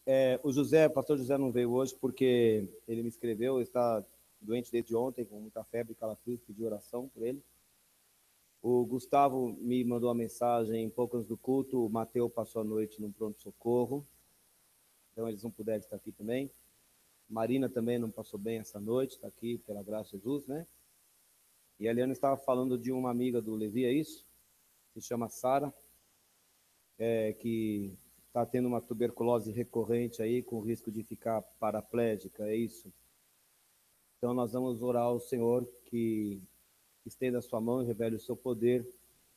O pastor José não veio hoje porque ele me escreveu, está doente desde ontem, com muita febre, calafrios, pediu oração por ele. O Gustavo me mandou uma mensagem pouco antes do culto, o Mateus passou a noite no pronto-socorro, então eles não puderam estar aqui também. Marina também não passou bem essa noite, está aqui pela graça de Jesus, né? E a Eliana estava falando de uma amiga do Levi, é isso? Se chama Sara, que está tendo uma tuberculose recorrente aí, com risco de ficar paraplégica, é isso? Então nós vamos orar ao Senhor que estenda a sua mão e revele o seu poder.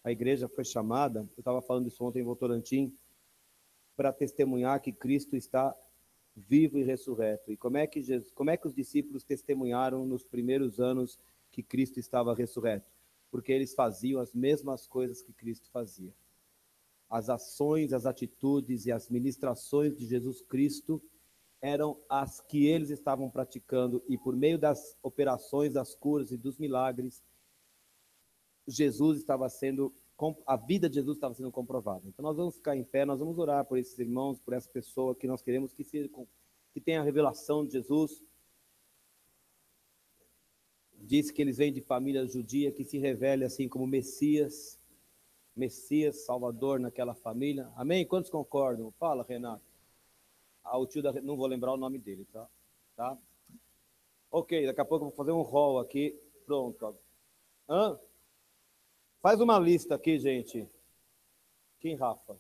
A igreja foi chamada, eu estava falando isso ontem em Votorantim, para testemunhar que Cristo está vivo e ressurreto. E como é que os discípulos testemunharam nos primeiros anos que Cristo estava ressurreto? Porque eles faziam as mesmas coisas que Cristo fazia. As ações, as atitudes e as ministrações de Jesus Cristo eram as que eles estavam praticando, e por meio das operações, das curas e dos milagres, a vida de Jesus estava sendo comprovada. Então nós vamos ficar em pé, nós vamos orar por esses irmãos, por essa pessoa que nós queremos que tenha a revelação de Jesus. Diz que eles vêm de família judia, que se revele assim como Messias, Salvador naquela família. Amém? Quantos concordam? Fala, Renato. O tio não vou lembrar o nome dele, tá? Ok, daqui a pouco eu vou fazer um rol aqui. Pronto. Faz uma lista aqui, gente. Quem, Rafa?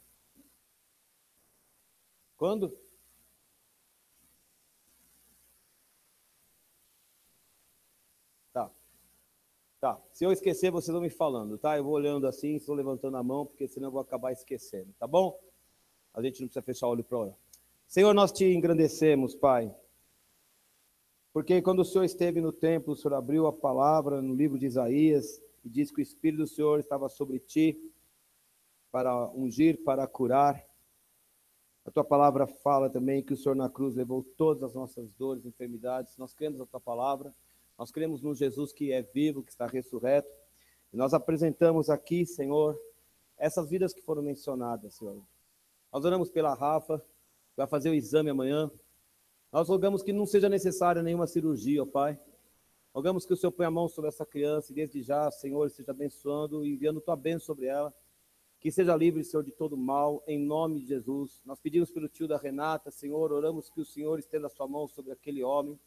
Quando? Tá. Se eu esquecer, vocês vão me falando, tá? Eu vou olhando assim, estou levantando a mão, porque senão eu vou acabar esquecendo, tá bom? A gente não precisa fechar o olho para orar. Senhor, nós te engrandecemos, Pai, porque quando o Senhor esteve no templo, o Senhor abriu a palavra no livro de Isaías e diz que o Espírito do Senhor estava sobre ti para ungir, para curar. A tua palavra fala também que o Senhor na cruz levou todas as nossas dores, enfermidades. Nós cremos na tua palavra, nós cremos no Jesus que é vivo, que está ressurreto. E nós apresentamos aqui, Senhor, essas vidas que foram mencionadas, Senhor. Nós oramos pela Rafa, que vai fazer o exame amanhã. Nós rogamos que não seja necessária nenhuma cirurgia, ó Pai. Rogamos que o Senhor ponha a mão sobre essa criança e desde já, Senhor, esteja abençoando e enviando tua bênção sobre ela. Que seja livre, Senhor, de todo mal, em nome de Jesus. Nós pedimos pelo tio da Renata, Senhor, oramos que o Senhor estenda a sua mão sobre aquele homem,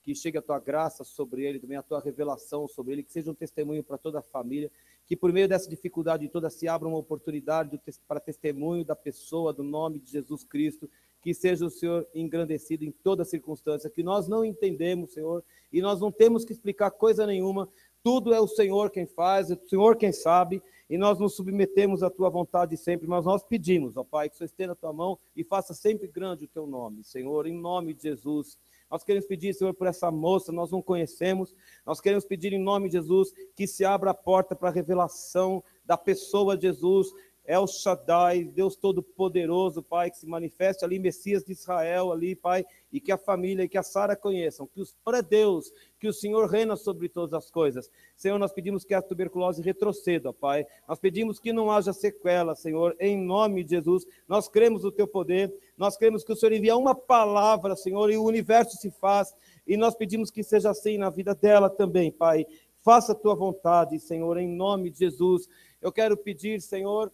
que chegue a tua graça sobre ele, também a tua revelação sobre ele, que seja um testemunho para toda a família, que por meio dessa dificuldade toda se abra uma oportunidade para testemunho da pessoa, do nome de Jesus Cristo, que seja o Senhor engrandecido em toda circunstância, que nós não entendemos, Senhor, e nós não temos que explicar coisa nenhuma, tudo é o Senhor quem faz, é o Senhor quem sabe, e nós nos submetemos à tua vontade sempre, mas nós pedimos, ó Pai, que o Senhor estenda a tua mão e faça sempre grande o teu nome, Senhor, em nome de Jesus. Nós queremos pedir, Senhor, por essa moça, nós não conhecemos, nós queremos pedir em nome de Jesus que se abra a porta para a revelação da pessoa de Jesus, El Shaddai, Deus Todo-Poderoso, Pai, que se manifeste ali, Messias de Israel ali, Pai, e que a família e que a Sara conheçam, que o Senhor é Deus, que o Senhor reina sobre todas as coisas. Senhor, nós pedimos que a tuberculose retroceda, Pai, nós pedimos que não haja sequela, Senhor, em nome de Jesus, nós cremos no Teu poder, nós cremos que o Senhor envia uma palavra, Senhor, e o universo se faz, e nós pedimos que seja assim na vida dela também, Pai, faça a Tua vontade, Senhor, em nome de Jesus. Eu quero pedir, Senhor,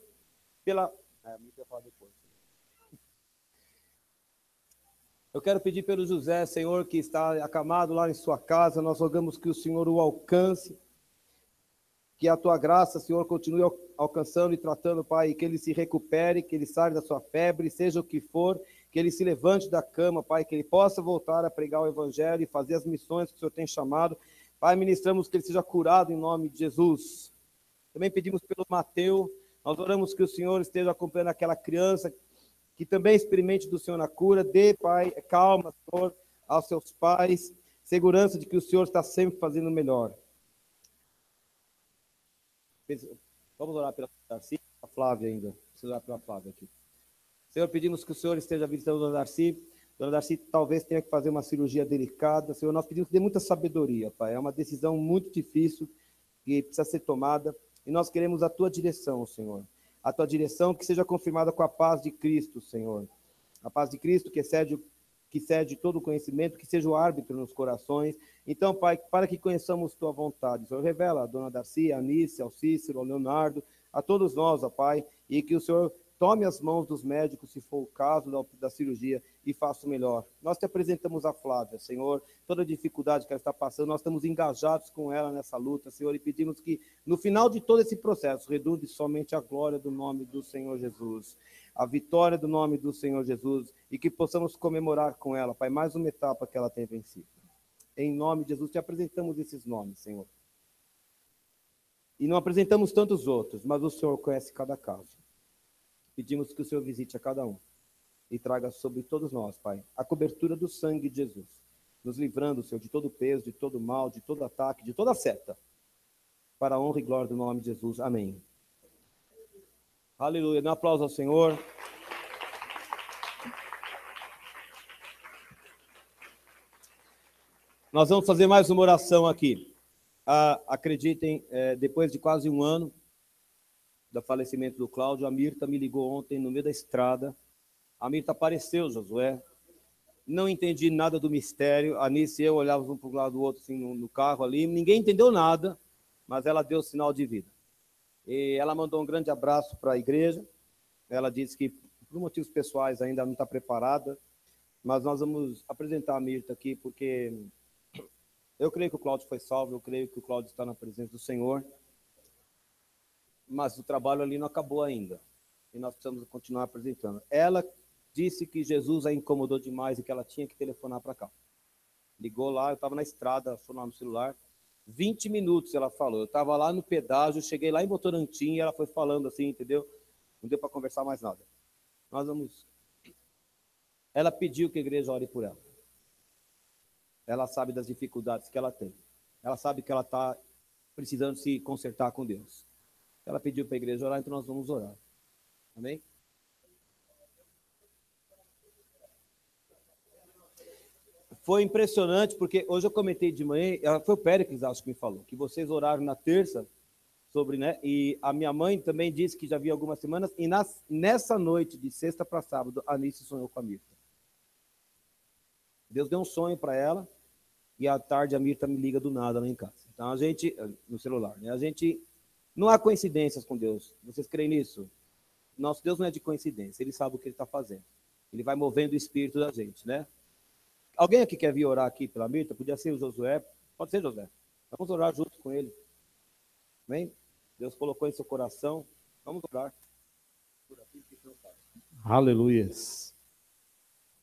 Eu quero pedir pelo José, Senhor, que está acamado lá em sua casa, nós rogamos que o Senhor o alcance, que a tua graça, Senhor, continue alcançando e tratando, Pai, que ele se recupere, que ele saia da sua febre, seja o que for, que ele se levante da cama, Pai, que ele possa voltar a pregar o Evangelho e fazer as missões que o Senhor tem chamado. Pai, ministramos que ele seja curado em nome de Jesus. Também pedimos pelo Mateus, nós oramos que o Senhor esteja acompanhando aquela criança, que também experimente do Senhor na cura. Dê, Pai, calma, Senhor, aos seus pais, segurança de que o Senhor está sempre fazendo o melhor. Vamos orar pela Darcy, a Flávia ainda. Preciso orar pela Flávia aqui. Senhor, pedimos que o Senhor esteja visitando a Dona Darcy. Dona Darcy talvez tenha que fazer uma cirurgia delicada. Senhor, nós pedimos que dê muita sabedoria, Pai. É uma decisão muito difícil que precisa ser tomada. E nós queremos a tua direção, Senhor. A tua direção que seja confirmada com a paz de Cristo, Senhor. A paz de Cristo, que excede todo o conhecimento, que seja o árbitro nos corações. Então, Pai, para que conheçamos Tua vontade, o Senhor revela a Dona Darcy, a Anice, ao Cícero, ao Leonardo, a todos nós, ó Pai, e que o Senhor tome as mãos dos médicos, se for o caso da cirurgia, e faça o melhor. Nós te apresentamos a Flávia, Senhor, toda a dificuldade que ela está passando, nós estamos engajados com ela nessa luta, Senhor, e pedimos que, no final de todo esse processo, redunde somente a glória do nome do Senhor Jesus, a vitória do nome do Senhor Jesus, e que possamos comemorar com ela, Pai, mais uma etapa que ela tem vencido. Em nome de Jesus, te apresentamos esses nomes, Senhor. E não apresentamos tantos outros, mas o Senhor conhece cada caso. Pedimos que o Senhor visite a cada um e traga sobre todos nós, Pai, a cobertura do sangue de Jesus, nos livrando, Senhor, de todo peso, de todo mal, de todo ataque, de toda seta, para a honra e glória do nome de Jesus. Amém. Aleluia. Dá um aplauso ao Senhor. Nós vamos fazer mais uma oração aqui. Acreditem, depois de quase um ano do falecimento do Cláudio, a Mirta me ligou ontem no meio da estrada. A Mirta apareceu, Josué. Não entendi nada do mistério. A Anice e eu olhávamos um para o lado do outro assim, no carro ali. Ninguém entendeu nada, mas ela deu sinal de vida. E ela mandou um grande abraço para a igreja. Ela disse que, por motivos pessoais, ainda não está preparada. Mas nós vamos apresentar a Mirta aqui, porque eu creio que o Cláudio foi salvo, eu creio que o Cláudio está na presença do Senhor. Mas o trabalho ali não acabou ainda. E nós precisamos continuar apresentando. Ela disse que Jesus a incomodou demais e que ela tinha que telefonar para cá. Ligou lá, eu estava na estrada, foi lá no celular. 20 minutos ela falou. Eu estava lá no pedágio, cheguei lá em Votorantim e ela foi falando assim, entendeu? Não deu para conversar mais nada. Nós vamos... Ela pediu que a igreja ore por ela. Ela sabe das dificuldades que ela tem. Ela sabe que ela está precisando se consertar com Deus. Ela pediu para a igreja orar, então nós vamos orar. Amém? Foi impressionante, porque hoje eu comentei de manhã, foi o Péricles, acho que me falou, que vocês oraram na terça sobre, né? E a minha mãe também disse que já havia algumas semanas, e nessa noite, de sexta para sábado, a Anice sonhou com a Mirta. Deus deu um sonho para ela, e à tarde a Mirta me liga do nada lá em casa. Então a gente, no celular, né? A gente, não há coincidências com Deus. Vocês creem nisso? Nosso Deus não é de coincidência, Ele sabe o que Ele está fazendo. Ele vai movendo o espírito da gente, né? Alguém aqui quer vir orar aqui pela Mirta? Podia ser o Josué. Pode ser, Josué. Vamos orar junto com ele. Amém? Deus colocou em seu coração. Vamos orar. Aleluias.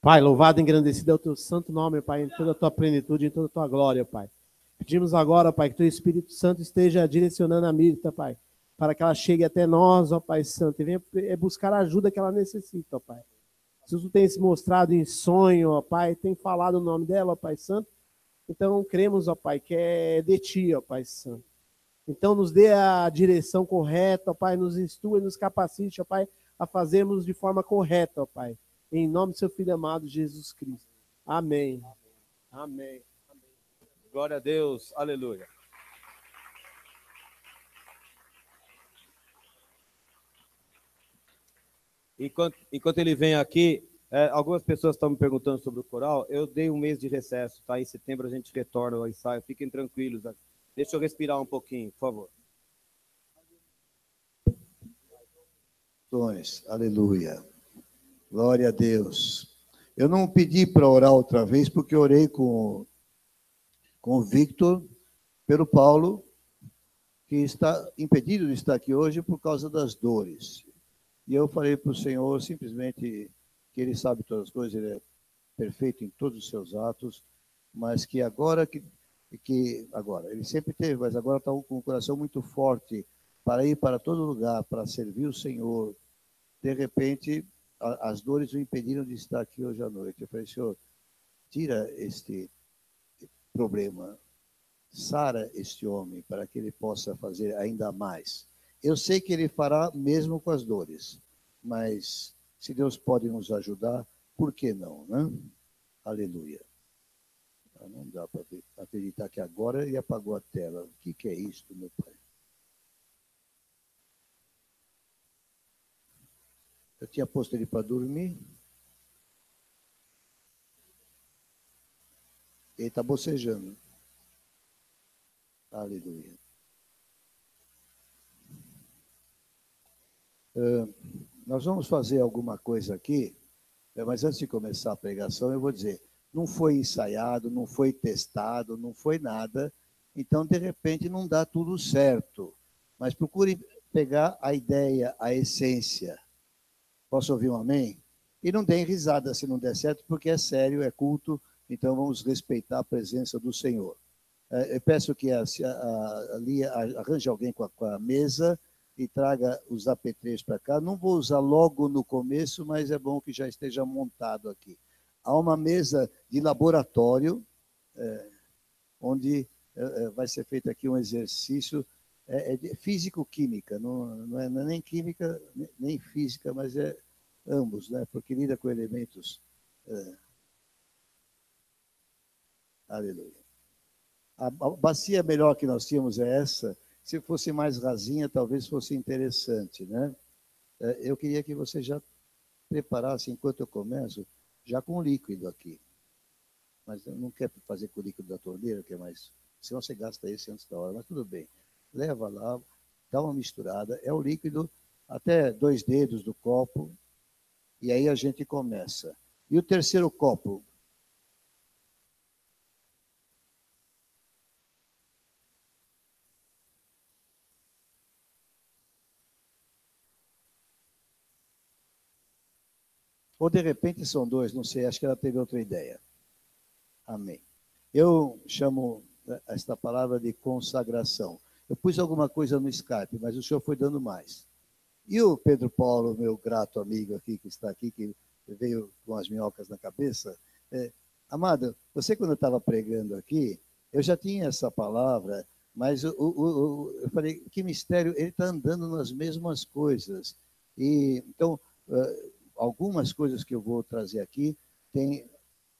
Pai, louvado e engrandecido é o teu santo nome, Pai, em toda a tua plenitude, em toda a tua glória, Pai. Pedimos agora, Pai, que teu Espírito Santo esteja direcionando a Mirta, Pai, para que ela chegue até nós, ó Pai Santo, e venha buscar a ajuda que ela necessita, ó Pai. Jesus tem se mostrado em sonho, ó Pai, tem falado o nome dela, ó Pai Santo. Então, cremos, ó Pai, que é de Ti, ó Pai Santo. Então, nos dê a direção correta, ó Pai, nos instrua e nos capacite, ó Pai, a fazermos de forma correta, ó Pai. Em nome do seu Filho amado, Jesus Cristo. Amém. Amém. Glória a Deus. Aleluia. Enquanto ele vem aqui, algumas pessoas estão me perguntando sobre o coral. Eu dei um mês de recesso, tá? Em setembro a gente retorna ao ensaio. Fiquem tranquilos. Deixa eu respirar um pouquinho, por favor. Aleluia. Glória a Deus. Eu não pedi para orar outra vez, porque orei com o Victor, pelo Paulo, que está impedido de estar aqui hoje por causa das dores. E eu falei para o Senhor simplesmente que Ele sabe todas as coisas, Ele é perfeito em todos os seus atos, mas que agora, agora, Ele sempre teve, mas agora está com o coração muito forte para ir para todo lugar, para servir o Senhor. De repente, as dores o impediram de estar aqui hoje à noite. Eu falei, Senhor, tira este problema, sara este homem para que ele possa fazer ainda mais. Eu sei que ele fará mesmo com as dores, mas se Deus pode nos ajudar, por que não, né? Aleluia. Não dá para acreditar que agora ele apagou a tela. O que é isso, meu Pai? Eu tinha posto ele para dormir. Ele está bocejando. Aleluia. Nós vamos fazer alguma coisa aqui, mas antes de começar a pregação, eu vou dizer, não foi ensaiado, não foi testado, não foi nada, então, de repente, não dá tudo certo. Mas procure pegar a ideia, a essência. Posso ouvir um amém? E não deem risada se não der certo, porque é sério, é culto, então vamos respeitar a presença do Senhor. Eu peço que ali arranje alguém com a mesa e traga os apetrechos para cá. Não vou usar logo no começo, mas é bom que já esteja montado aqui. Há uma mesa de laboratório, onde vai ser feito aqui um exercício de físico-química, não é nem química, nem física, mas é ambos, né? Porque lida com elementos. Aleluia. A bacia melhor que nós tínhamos é essa. Se fosse mais rasinha, talvez fosse interessante, né? Eu queria que você já preparasse, enquanto eu começo, já com líquido aqui. Mas eu não quero fazer com o líquido da torneira, que é mais... Senão você gasta esse antes da hora, mas tudo bem. Leva lá, dá uma misturada. É o líquido até 2 dedos do copo. E aí a gente começa. E o terceiro copo? Ou de repente são 2, não sei, acho que ela teve outra ideia. Amém. Eu chamo esta palavra de consagração. Eu pus alguma coisa no Skype, mas o senhor foi dando mais. E o Pedro Paulo, meu grato amigo aqui, que está aqui, que veio com as minhocas na cabeça. Amado, você quando eu estava pregando aqui, eu já tinha essa palavra, mas eu falei, que mistério, ele está andando nas mesmas coisas. E, então, algumas coisas que eu vou trazer aqui têm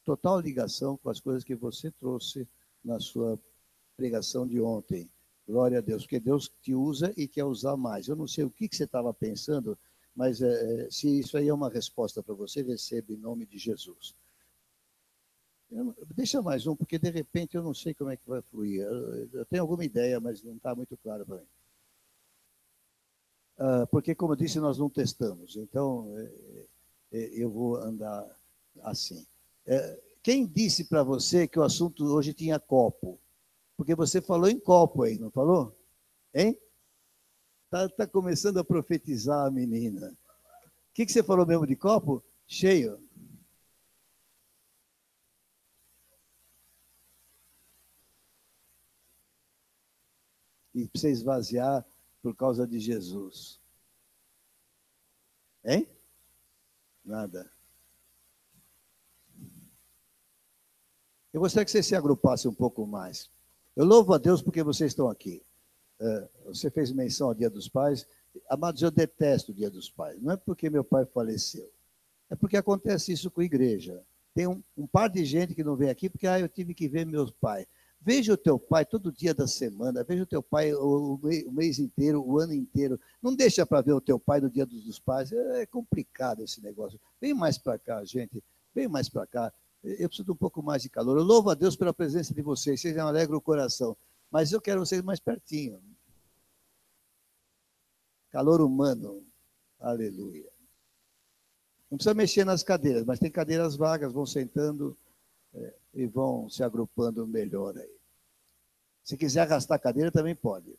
total ligação com as coisas que você trouxe na sua pregação de ontem. Glória a Deus, porque Deus te usa e quer usar mais. Eu não sei o que você estava pensando, mas se isso aí é uma resposta para você, receba em nome de Jesus. Deixa mais um, porque de repente eu não sei como é que vai fluir. Eu tenho alguma ideia, mas não está muito claro para mim. Porque, como eu disse, nós não testamos. Então, eu vou andar assim. Quem disse para você que o assunto hoje tinha copo? Porque você falou em copo aí, não falou? Hein? Tá começando a profetizar a menina. O que você falou mesmo de copo? Cheio. E precisa esvaziar por causa de Jesus. Hein? Nada. Eu gostaria que vocês se agrupassem um pouco mais. Eu louvo a Deus porque vocês estão aqui. Você fez menção ao Dia dos Pais. Amados, eu detesto o Dia dos Pais. Não é porque meu pai faleceu. É porque acontece isso com a igreja. Tem um par de gente que não vem aqui porque eu tive que ver meus pais. Veja o teu pai todo dia da semana. Veja o teu pai o mês inteiro, o ano inteiro. Não deixa para ver o teu pai no Dia dos Pais. É complicado esse negócio. Vem mais para cá, gente. Vem mais para cá. Eu preciso de um pouco mais de calor. Eu louvo a Deus pela presença de vocês. Vocês me alegram o coração. Mas eu quero vocês mais pertinho. Calor humano. Aleluia. Não precisa mexer nas cadeiras, mas tem cadeiras vagas, vão sentando e vão se agrupando melhor aí. Se quiser arrastar a cadeira, também pode.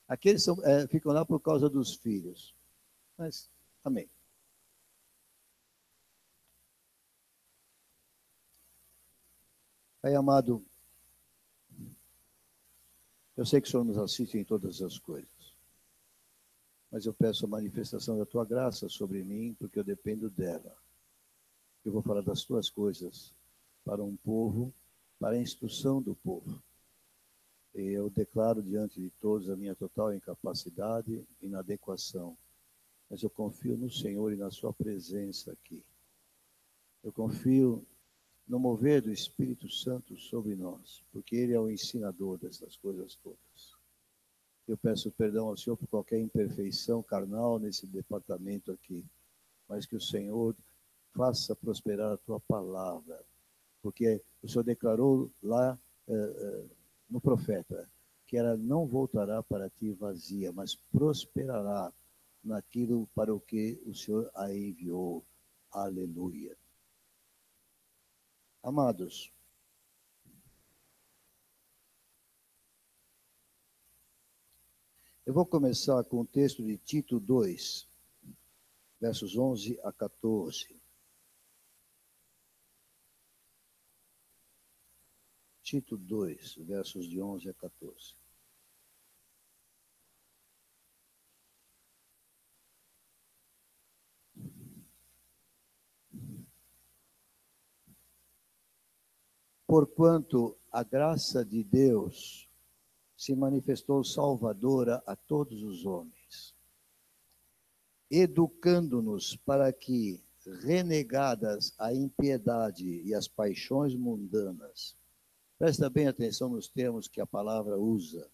Aqueles ficam lá por causa dos filhos. Mas, amém. Pai amado, eu sei que o Senhor nos assiste em todas as coisas. Mas eu peço a manifestação da tua graça sobre mim, porque eu dependo dela. Eu vou falar das tuas coisas para um povo, para a instrução do povo. E eu declaro diante de todos a minha total incapacidade e inadequação. Mas eu confio no Senhor e na sua presença aqui. Eu confio no mover do Espírito Santo sobre nós, porque Ele é o ensinador dessas coisas todas. Eu peço perdão ao Senhor por qualquer imperfeição carnal nesse departamento aqui, mas que o Senhor faça prosperar a tua palavra porque o Senhor declarou lá no profeta que ela não voltará para ti vazia, mas prosperará naquilo para o que o Senhor a enviou. Aleluia. Amados, eu vou começar com o texto de Tito 2, versos 11 a 14. Tito 2, versos de 11 a 14. Porquanto a graça de Deus se manifestou salvadora a todos os homens, educando-nos para que, renegadas a impiedade e as paixões mundanas, presta bem atenção nos termos que a palavra usa,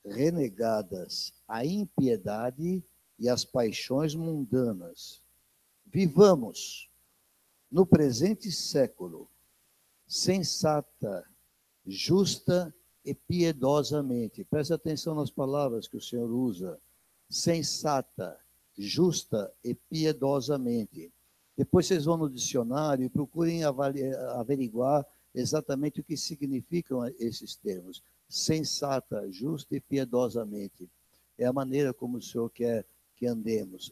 renegadas a impiedade e as paixões mundanas, vivamos no presente século, sensata, justa e piedosamente. Preste atenção nas palavras que o Senhor usa. Sensata, justa e piedosamente. Depois vocês vão no dicionário e procurem averiguar exatamente o que significam esses termos. Sensata, justa e piedosamente. É a maneira como o Senhor quer que andemos.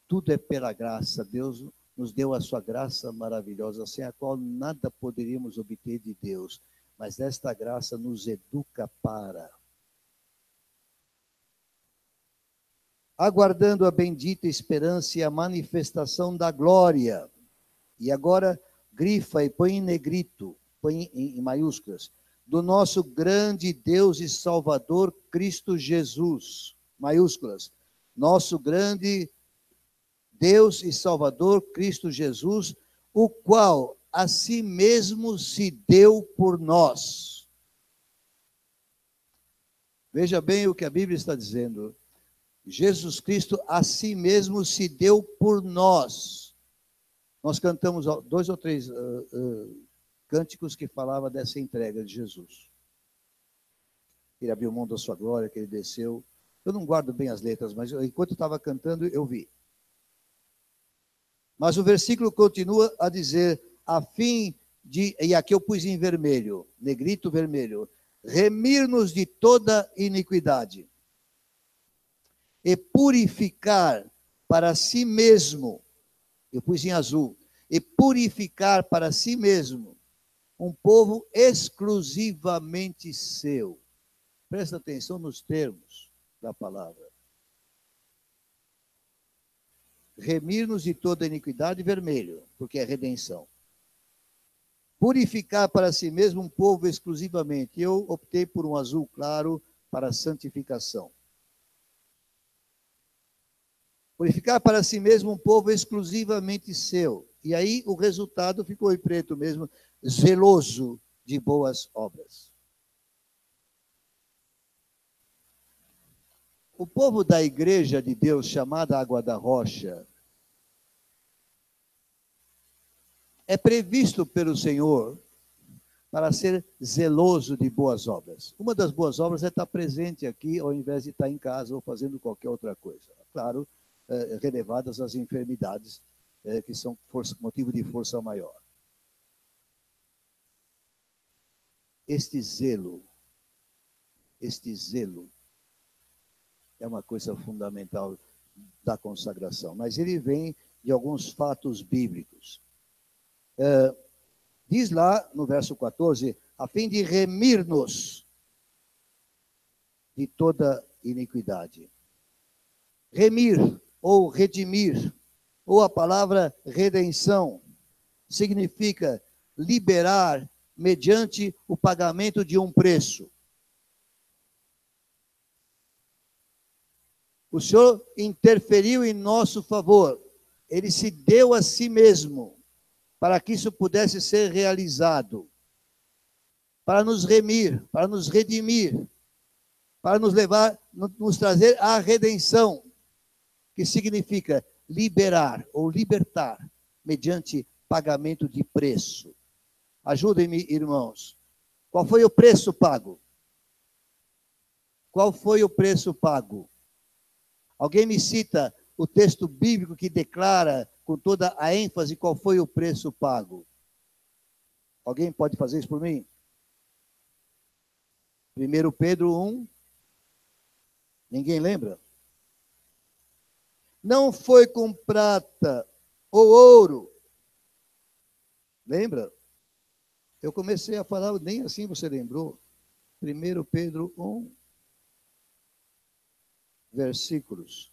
Tudo é pela graça. Deus nos deu a sua graça maravilhosa, sem a qual nada poderíamos obter de Deus. Mas esta graça nos educa para, aguardando a bendita esperança e a manifestação da glória. E agora, grifa e põe em negrito, põe em maiúsculas, do nosso grande Deus e Salvador Cristo Jesus, maiúsculas, nosso grande Deus e Salvador Cristo Jesus, o qual a si mesmo se deu por nós. Veja bem o que a Bíblia está dizendo. Jesus Cristo a si mesmo se deu por nós. Nós cantamos 2 ou 3 cânticos que falavam dessa entrega de Jesus. Ele abriu mão da sua glória, que ele desceu. Eu não guardo bem as letras, mas enquanto eu estava cantando, eu vi. Mas o versículo continua a dizer, a fim de, e aqui eu pus em vermelho, negrito vermelho, remir-nos de toda iniquidade e purificar para si mesmo, eu pus em azul, e purificar para si mesmo um povo exclusivamente seu. Presta atenção nos termos da palavra. Remir-nos de toda iniquidade, vermelho, porque é redenção. Purificar para si mesmo um povo exclusivamente. Eu optei por um azul claro para a santificação. Purificar para si mesmo um povo exclusivamente seu. E aí o resultado ficou em preto mesmo, zeloso de boas obras. O povo da igreja de Deus, chamada Água da Rocha, é previsto pelo Senhor para ser zeloso de boas obras. Uma das boas obras é estar presente aqui, ao invés de estar em casa ou fazendo qualquer outra coisa. Claro, relevadas as enfermidades que são motivo de força maior. Este zelo é uma coisa fundamental da consagração, mas ele vem de alguns fatos bíblicos. Diz lá no verso 14, a fim de remir-nos de toda iniquidade. Remir, ou redimir, ou a palavra redenção, significa liberar mediante o pagamento de um preço. O Senhor interferiu em nosso favor. Ele se deu a si mesmo para que isso pudesse ser realizado, para nos remir, para nos redimir, para nos levar, nos trazer à redenção, que significa liberar ou libertar mediante pagamento de preço. Ajudem-me, irmãos. Qual foi o preço pago? Qual foi o preço pago? Alguém me cita o texto bíblico que declara com toda a ênfase qual foi o preço pago? Alguém pode fazer isso por mim? 1 Pedro 1. Ninguém lembra? Não foi com prata ou ouro. Lembra? Eu comecei a falar, nem assim você lembrou. 1 Pedro 1, versículos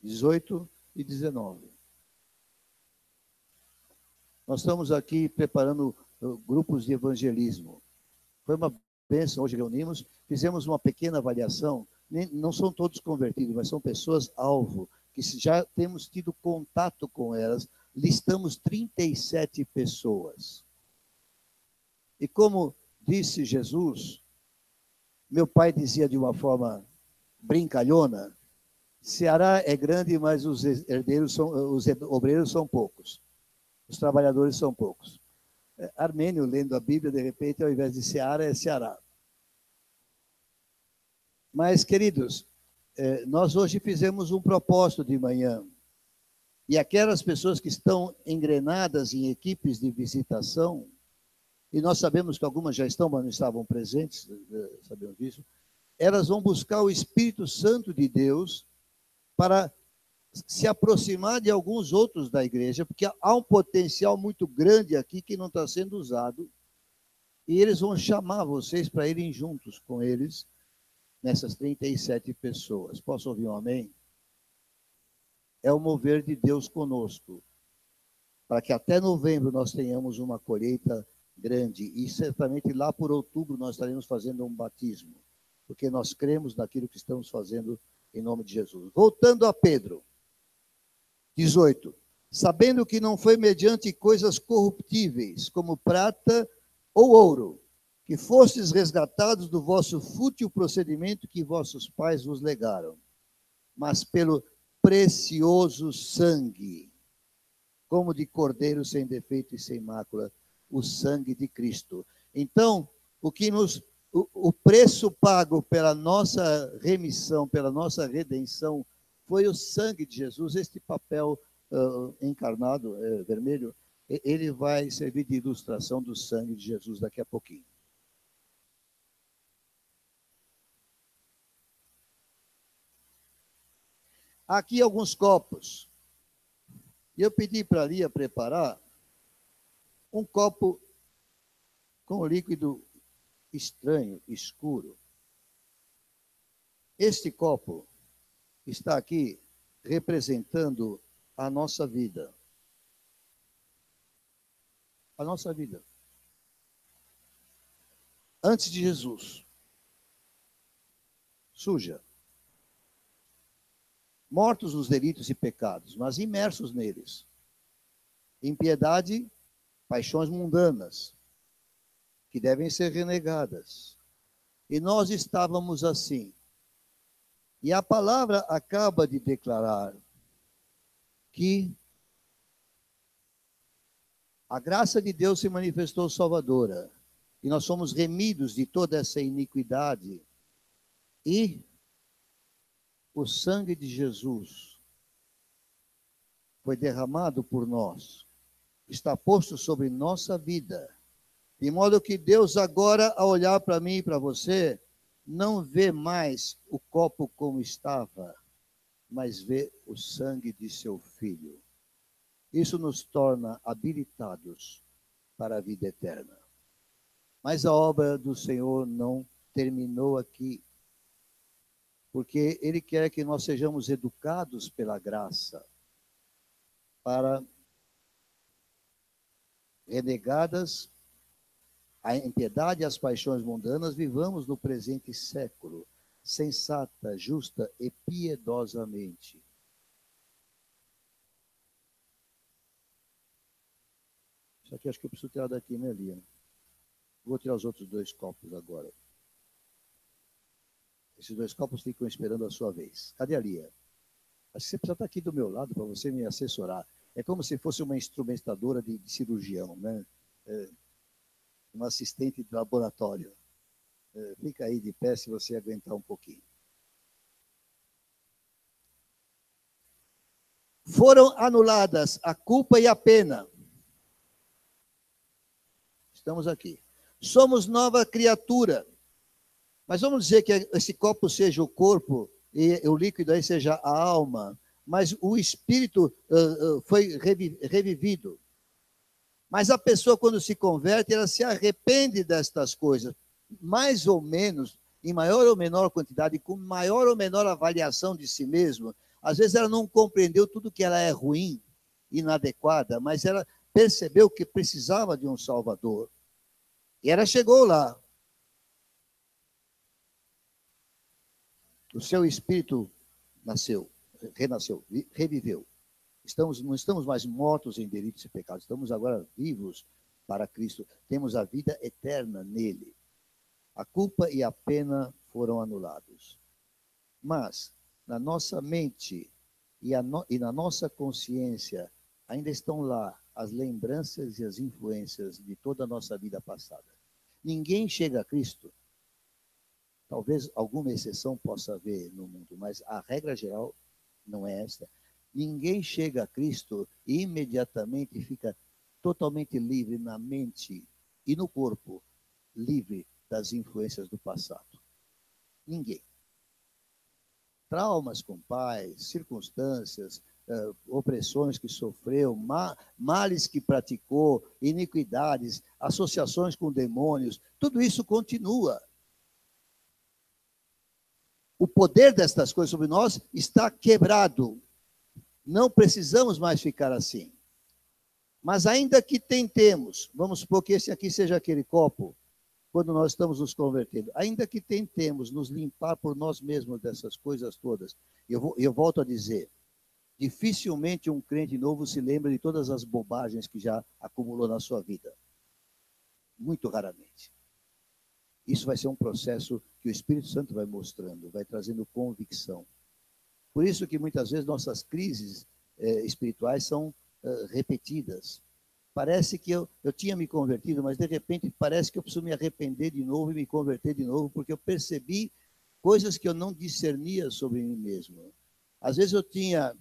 18 e 19. Nós estamos aqui preparando grupos de evangelismo. Foi uma bênção, hoje reunimos, fizemos uma pequena avaliação. Não são todos convertidos, mas são pessoas-alvo, que já temos tido contato com elas. Listamos 37 pessoas. E como disse Jesus, meu pai dizia de uma forma brincalhona, Ceará é grande, mas os obreiros são poucos. Os trabalhadores são poucos. Armênio, lendo a Bíblia, de repente, ao invés de Ceará, é Ceará. Mas, queridos, nós hoje fizemos um propósito de manhã. E aquelas pessoas que estão engrenadas em equipes de visitação, e nós sabemos que algumas já estão, mas não estavam presentes, sabemos disso, elas vão buscar o Espírito Santo de Deus para se aproximar de alguns outros da igreja, porque há um potencial muito grande aqui que não está sendo usado, e eles vão chamar vocês para irem juntos com eles, nessas 37 pessoas. Posso ouvir um amém? É o mover de Deus conosco, para que até novembro nós tenhamos uma colheita grande, e certamente lá por outubro nós estaremos fazendo um batismo, porque nós cremos naquilo que estamos fazendo em nome de Jesus. Voltando a Pedro, 18. Sabendo que não foi mediante coisas corruptíveis, como prata ou ouro, que fostes resgatados do vosso fútil procedimento que vossos pais vos legaram, mas pelo precioso sangue, como de cordeiro sem defeito e sem mácula, o sangue de Cristo. Então, o preço pago pela nossa remissão, pela nossa redenção, foi o sangue de Jesus. Este papel encarnado, vermelho, ele vai servir de ilustração do sangue de Jesus daqui a pouquinho. Aqui alguns copos. E eu pedi para a Lia preparar um copo com líquido estranho, escuro. Este copo está aqui representando a nossa vida. A nossa vida. Antes de Jesus. Suja. Mortos nos delitos e pecados, mas imersos neles. Impiedade, paixões mundanas, que devem ser renegadas. E nós estávamos assim. E a palavra acaba de declarar que a graça de Deus se manifestou salvadora, e nós somos remidos de toda essa iniquidade, e o sangue de Jesus foi derramado por nós, está posto sobre nossa vida, de modo que Deus agora, ao olhar para mim e para você, não vê mais o copo como estava, mas vê o sangue de seu Filho. Isso nos torna habilitados para a vida eterna. Mas a obra do Senhor não terminou aqui, porque Ele quer que nós sejamos educados pela graça, para renegadas a impiedade e as paixões mundanas, vivamos no presente século, sensata, justa e piedosamente. Isso aqui acho que eu preciso tirar daqui, né, Lia? Vou tirar os outros 2 copos agora. Esses 2 copos ficam esperando a sua vez. Cadê a Lia? Acho que você precisa estar aqui do meu lado para você me assessorar. É como se fosse uma instrumentadora de cirurgião, né? um assistente de laboratório. Fica aí de pé se você aguentar um pouquinho. Foram anuladas a culpa e a pena. Estamos aqui. Somos nova criatura. Mas vamos dizer que esse copo seja o corpo e o líquido aí seja a alma. Mas o espírito foi revivido. Mas a pessoa, quando se converte, ela se arrepende destas coisas. Mais ou menos, em maior ou menor quantidade, com maior ou menor avaliação de si mesma. Às vezes ela não compreendeu tudo que ela é ruim, inadequada, mas ela percebeu que precisava de um Salvador. E ela chegou lá. O seu espírito nasceu, renasceu, reviveu. Não estamos mais mortos em delitos e pecados, estamos agora vivos para Cristo. Temos a vida eterna nele. A culpa e a pena foram anulados. Mas, na nossa mente e na nossa consciência, ainda estão lá as lembranças e as influências de toda a nossa vida passada. Ninguém chega a Cristo. Talvez alguma exceção possa haver no mundo, mas a regra geral não é esta. Ninguém chega a Cristo e imediatamente fica totalmente livre na mente e no corpo, livre das influências do passado. Ninguém. Traumas com pais, circunstâncias, opressões que sofreu, males que praticou, iniquidades, associações com demônios, tudo isso continua. O poder destas coisas sobre nós está quebrado. Não precisamos mais ficar assim. Mas ainda que tentemos, vamos supor que esse aqui seja aquele copo, quando nós estamos nos convertendo, ainda que tentemos nos limpar por nós mesmos dessas coisas todas, eu volto a dizer, dificilmente um crente novo se lembra de todas as bobagens que já acumulou na sua vida. Muito raramente. Isso vai ser um processo que o Espírito Santo vai mostrando, vai trazendo convicção. Por isso que muitas vezes nossas crises espirituais são repetidas. Parece que eu tinha me convertido, mas de repente parece que eu preciso me arrepender de novo e me converter de novo, porque eu percebi coisas que eu não discernia sobre mim mesmo. Às vezes eu tinha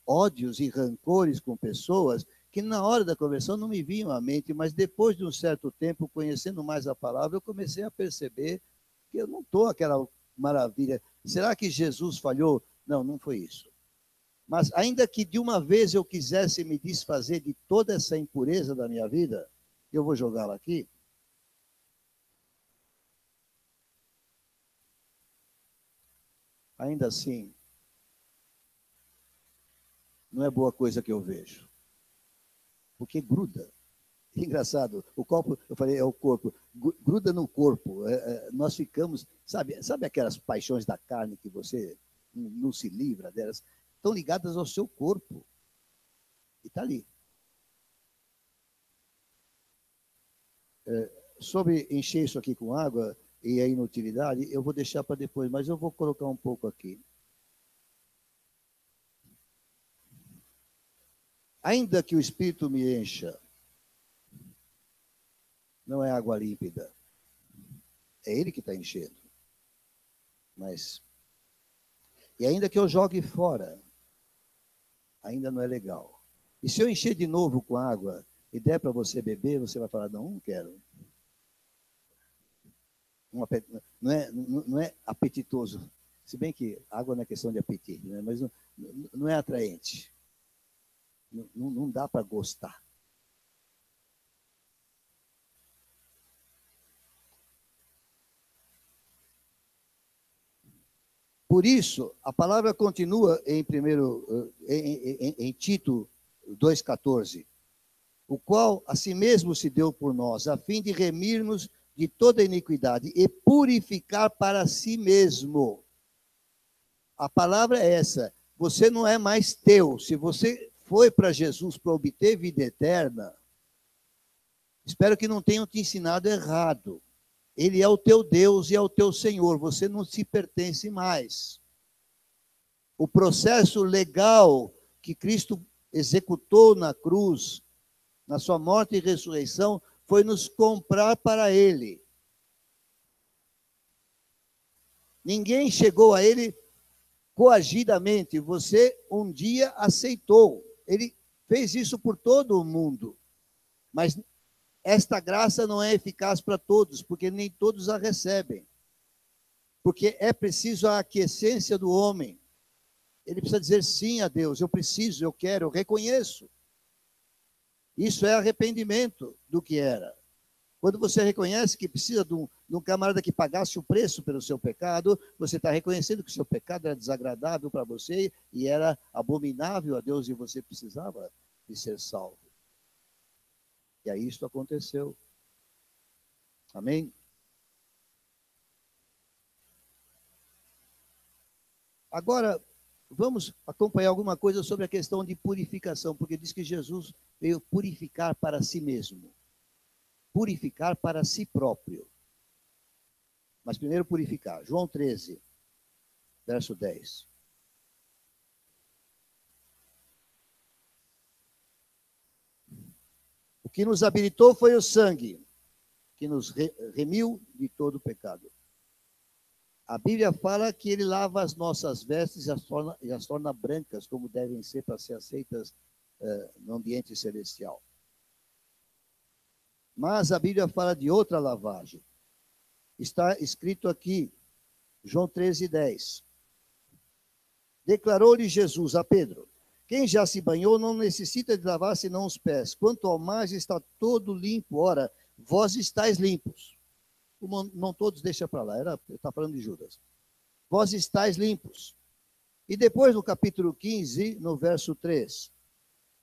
ódios e rancores com pessoas que na hora da conversão não me vinham à mente, mas depois de um certo tempo, conhecendo mais a palavra, eu comecei a perceber que eu não estou aquela maravilha. Será que Jesus falhou? Não, não foi isso. Mas ainda que de uma vez eu quisesse me desfazer de toda essa impureza da minha vida, eu vou jogá-la aqui. Ainda assim, não é boa coisa que eu vejo. Porque gruda. Engraçado, o copo, eu falei, é o corpo, gruda no corpo. Nós ficamos, sabe aquelas paixões da carne que você não se livra delas? Estão ligadas ao seu corpo. E está ali. Sobre encher isso aqui com água e a inutilidade, eu vou deixar para depois, mas eu vou colocar um pouco aqui. Ainda que o Espírito me encha, não é água límpida. É Ele que está enchendo. E ainda que eu jogue fora, ainda não é legal. E se eu encher de novo com água e der para você beber, você vai falar, não quero. Não é apetitoso. Se bem que água não é questão de apetite, né? Mas não é atraente. Não dá para gostar. Por isso, a palavra continua em Tito 2,14, o qual a si mesmo se deu por nós, a fim de remir-nos de toda iniquidade e purificar para si mesmo. A palavra é essa, você não é mais teu. Se você foi para Jesus para obter vida eterna, espero que não tenham te ensinado errado. Ele é o teu Deus e é o teu Senhor, você não se pertence mais. O processo legal que Cristo executou na cruz, na sua morte e ressurreição, foi nos comprar para ele. Ninguém chegou a ele coagidamente. Você um dia aceitou. Ele fez isso por todo o mundo. Mas esta graça não é eficaz para todos, porque nem todos a recebem. Porque é preciso a aquiescência do homem. Ele precisa dizer sim a Deus. Eu preciso, eu quero, eu reconheço. Isso é arrependimento do que era. Quando você reconhece que precisa de um camarada que pagasse o preço pelo seu pecado, você está reconhecendo que o seu pecado era desagradável para você e era abominável a Deus e você precisava de ser salvo. E aí isso aconteceu. Amém? Agora, vamos acompanhar alguma coisa sobre a questão de purificação, porque diz que Jesus veio purificar para si mesmo. Purificar para si próprio. Mas primeiro purificar. João 13, verso 10. O que nos habilitou foi o sangue, que nos remiu de todo o pecado. A Bíblia fala que ele lava as nossas vestes e as torna brancas, como devem ser para ser aceitas no ambiente celestial. Mas a Bíblia fala de outra lavagem. Está escrito aqui, João 13, 10. Declarou-lhe Jesus a Pedro: quem já se banhou não necessita de lavar senão os pés. Quanto ao mais está todo limpo. Ora, vós estáis limpos. Não todos, deixa para lá. Está falando de Judas. Vós estáis limpos. E depois no capítulo 15, no verso 3,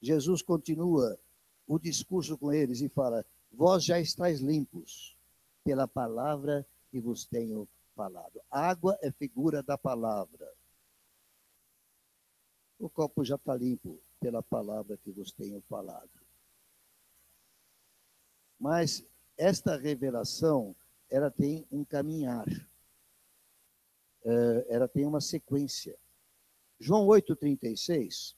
Jesus continua o discurso com eles e fala: vós já estáis limpos pela palavra que vos tenho falado. Água é figura da palavra. O copo já está limpo pela palavra que vos tenho falado. Mas esta revelação, ela tem um caminhar. Ela tem uma sequência. João 8,36.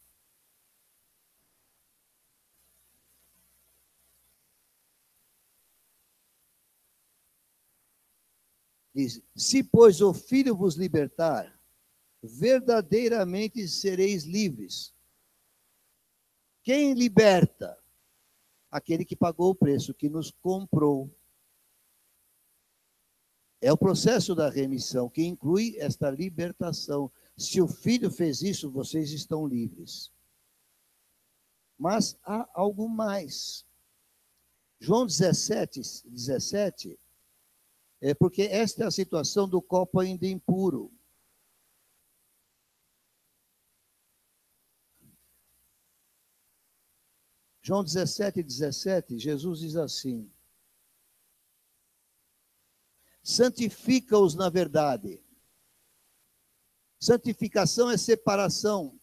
Diz: se, pois, o Filho vos libertar, verdadeiramente sereis livres. Quem liberta? Aquele que pagou o preço, que nos comprou. É o processo da remissão, que inclui esta libertação. Se o Filho fez isso, vocês estão livres. Mas há algo mais. João 17, porque esta é a situação do copo ainda impuro. João 17, Jesus diz assim: santifica-os na verdade. Santificação é separação,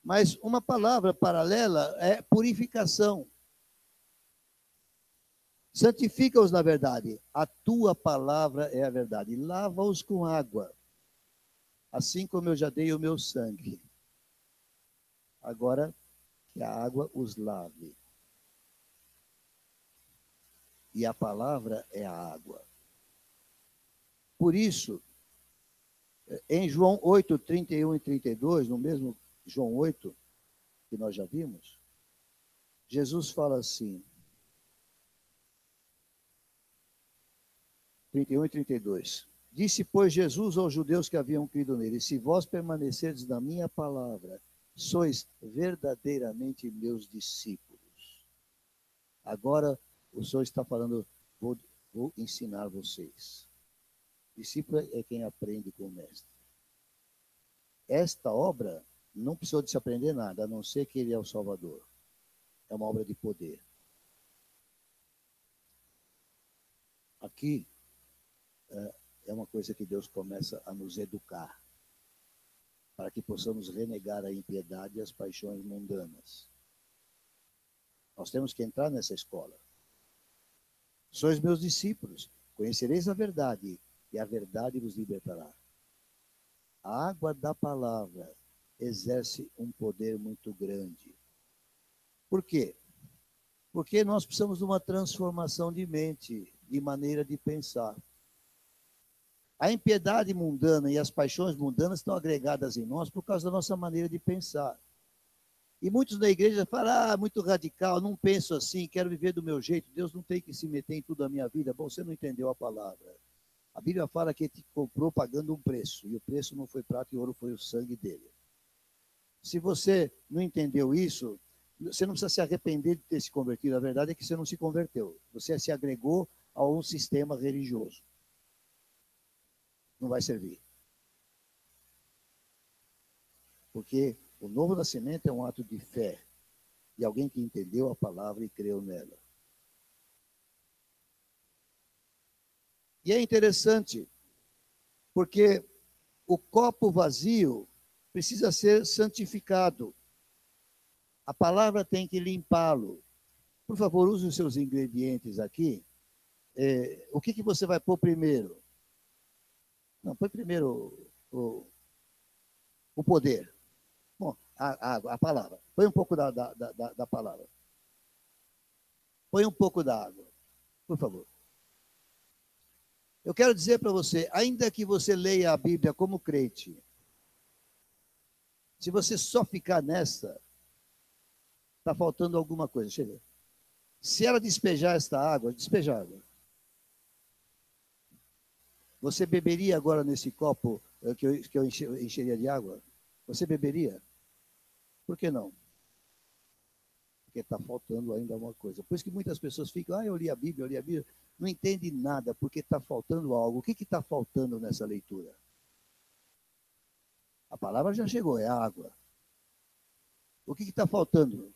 mas uma palavra paralela é purificação. Santifica-os na verdade. A tua palavra é a verdade. Lava-os com água, assim como eu já dei o meu sangue. Agora, que a água os lave. E a palavra é a água. Por isso, em João 8, 31 e 32, no mesmo João 8, que nós já vimos, Jesus fala assim, 31 e 32. Disse, pois, Jesus aos judeus que haviam crido nele: se vós permanecerdes na minha palavra, sois verdadeiramente meus discípulos. Agora, o Senhor está falando: vou ensinar vocês. Discípulo é quem aprende com o mestre. Esta obra não precisou de se aprender nada, a não ser que ele é o Salvador. É uma obra de poder. Aqui é uma coisa que Deus começa a nos educar, para que possamos renegar a impiedade e as paixões mundanas. Nós temos que entrar nessa escola. Sois meus discípulos, conhecereis a verdade, e a verdade vos libertará. A água da palavra exerce um poder muito grande. Por quê? Porque nós precisamos de uma transformação de mente, de maneira de pensar. A impiedade mundana e as paixões mundanas estão agregadas em nós por causa da nossa maneira de pensar. E muitos na igreja falam, muito radical, não penso assim, quero viver do meu jeito, Deus não tem que se meter em tudo a minha vida. Bom, você não entendeu a palavra. A Bíblia fala que ele te comprou pagando um preço, e o preço não foi prata e ouro, foi o sangue dele. Se você não entendeu isso, você não precisa se arrepender de ter se convertido. A verdade é que você não se converteu. Você se agregou a um sistema religioso. Não vai servir. Porque o novo nascimento é um ato de fé. De alguém que entendeu a palavra e creu nela. E é interessante, porque o copo vazio precisa ser santificado. A palavra tem que limpá-lo. Por favor, use os seus ingredientes aqui. O que você vai pôr primeiro? Não, põe primeiro o poder. Bom, a palavra. Põe um pouco da palavra. Põe um pouco da água, por favor. Eu quero dizer para você, ainda que você leia a Bíblia como crente, se você só ficar nessa, está faltando alguma coisa. Deixa eu ver. Se ela despejar esta água, despejar água. Você beberia agora nesse copo que eu encheria de água? Você beberia? Por que não? Porque está faltando ainda alguma coisa. Por isso que muitas pessoas ficam, eu li a Bíblia, não entende nada, porque está faltando algo. O que está faltando nessa leitura? A palavra já chegou, é a água. O que está faltando?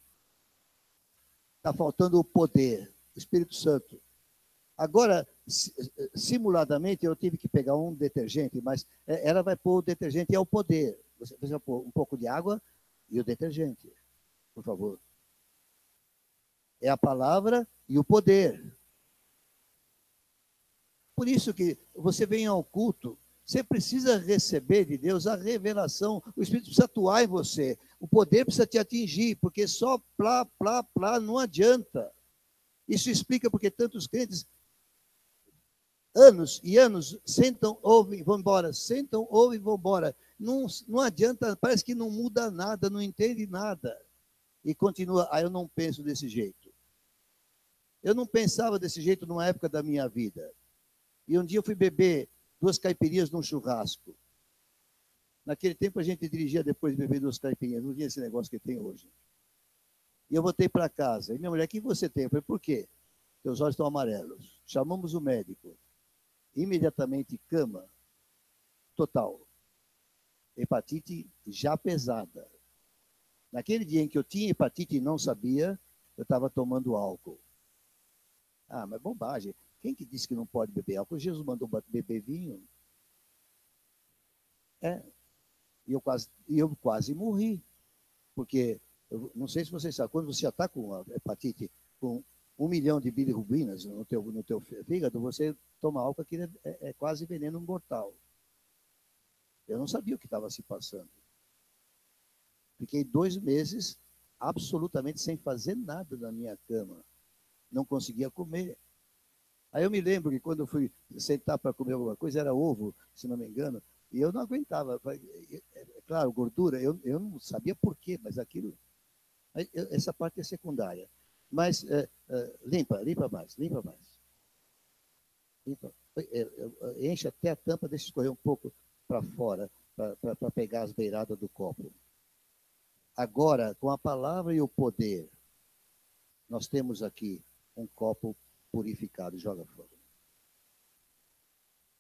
Está faltando o poder, o Espírito Santo. Agora, simuladamente, eu tive que pegar um detergente, mas ela vai pôr o detergente, é o poder. Você vai pôr um pouco de água e o detergente, por favor. É a palavra e o poder. Por isso que você vem ao culto, você precisa receber de Deus a revelação, o Espírito precisa atuar em você, o poder precisa te atingir, porque só plá não adianta. Isso explica porque tantos crentes, anos e anos, sentam, ouvem, vão embora, sentam, ouvem, vão embora. Não adianta, parece que não muda nada, não entende nada. E continua, eu não penso desse jeito. Eu não pensava desse jeito numa época da minha vida. E um dia eu fui beber 2 caipirinhas num churrasco. Naquele tempo a gente dirigia depois de beber 2 caipirinhas, não tinha esse negócio que tem hoje. E eu voltei para casa. E minha mulher, o que você tem? Eu falei, por quê? Teus olhos estão amarelos. Chamamos o médico. Imediatamente cama total. Hepatite já pesada. Naquele dia em que eu tinha hepatite e não sabia, eu estava tomando álcool. Mas bobagem. Quem que disse que não pode beber álcool? Jesus mandou beber vinho. E eu quase morri. Porque, não sei se vocês sabem, quando você já está com a hepatite, com 1 milhão de bilirrubinas no teu fígado, você toma álcool, que é quase veneno mortal. Eu não sabia o que estava se passando. Fiquei 2 meses absolutamente sem fazer nada na minha cama. Não conseguia comer. Aí eu me lembro que quando eu fui sentar para comer alguma coisa, era ovo, se não me engano, e eu não aguentava. Claro, gordura, eu não sabia por quê, mas aquilo... Essa parte é secundária. Mas limpa mais. Enche até a tampa, deixa escorrer um pouco para fora, para pegar as beiradas do copo. Agora, com a palavra e o poder, nós temos aqui um copo purificado. Joga fora.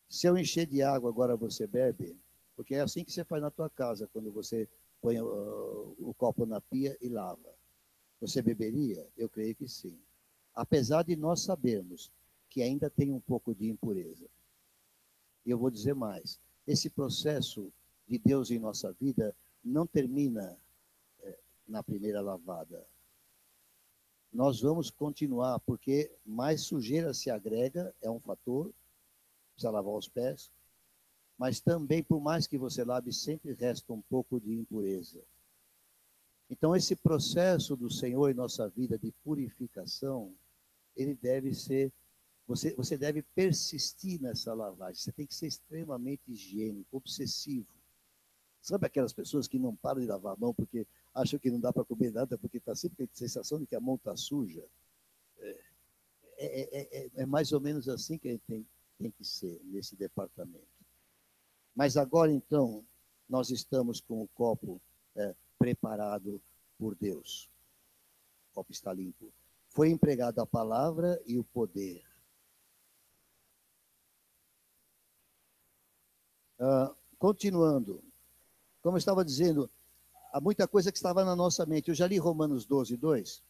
Se eu encher de água, agora você bebe, porque é assim que você faz na tua casa, quando você põe o copo na pia e lava. Você beberia? Eu creio que sim. Apesar de nós sabermos que ainda tem um pouco de impureza. E eu vou dizer mais. Esse processo de Deus em nossa vida não termina na primeira lavada. Nós vamos continuar, porque mais sujeira se agrega, é um fator, precisa lavar os pés, mas também, por mais que você lave, sempre resta um pouco de impureza. Então, esse processo do Senhor em nossa vida de purificação, ele deve ser, você deve persistir nessa lavagem. Você tem que ser extremamente higiênico, obsessivo. Sabe aquelas pessoas que não param de lavar a mão porque acham que não dá para comer nada, porque está sempre com a sensação de que a mão está suja? É mais ou menos assim que a gente tem que ser nesse departamento. Mas agora, então, nós estamos com o copo preparado por Deus. O copo está limpo. Foi empregada a palavra e o poder. Continuando, como eu estava dizendo, há muita coisa que estava na nossa mente. Eu já li Romanos 12, 2.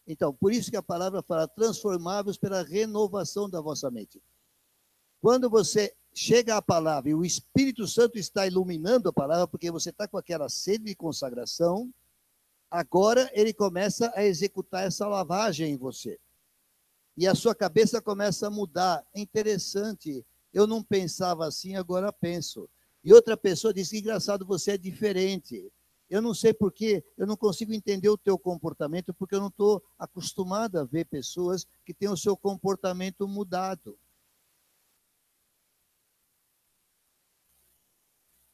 Então, por isso que a palavra fala, transformáveis pela renovação da vossa mente. Quando você chega à palavra e o Espírito Santo está iluminando a palavra, porque você está com aquela sede de consagração, agora ele começa a executar essa lavagem em você. E a sua cabeça começa a mudar. É interessante. Eu não pensava assim, agora penso. E outra pessoa disse, que engraçado, você é diferente. Eu não sei porquê, eu não consigo entender o teu comportamento, porque eu não estou acostumado a ver pessoas que têm o seu comportamento mudado.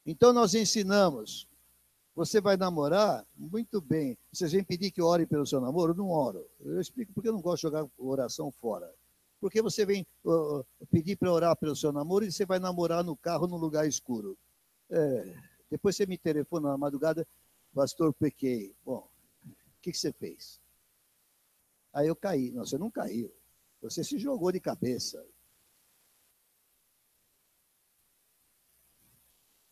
Então nós ensinamos, você vai namorar? Muito bem. Vocês vêm pedir que eu ore pelo seu namoro? Eu não oro. Eu explico porque eu não gosto de jogar oração fora. Porque você vem pedir para orar pelo seu namoro e você vai namorar no carro num lugar escuro. Depois você me telefona na madrugada, pastor, pequei. Bom, o que você fez? Aí eu caí. Não, você não caiu. Você se jogou de cabeça.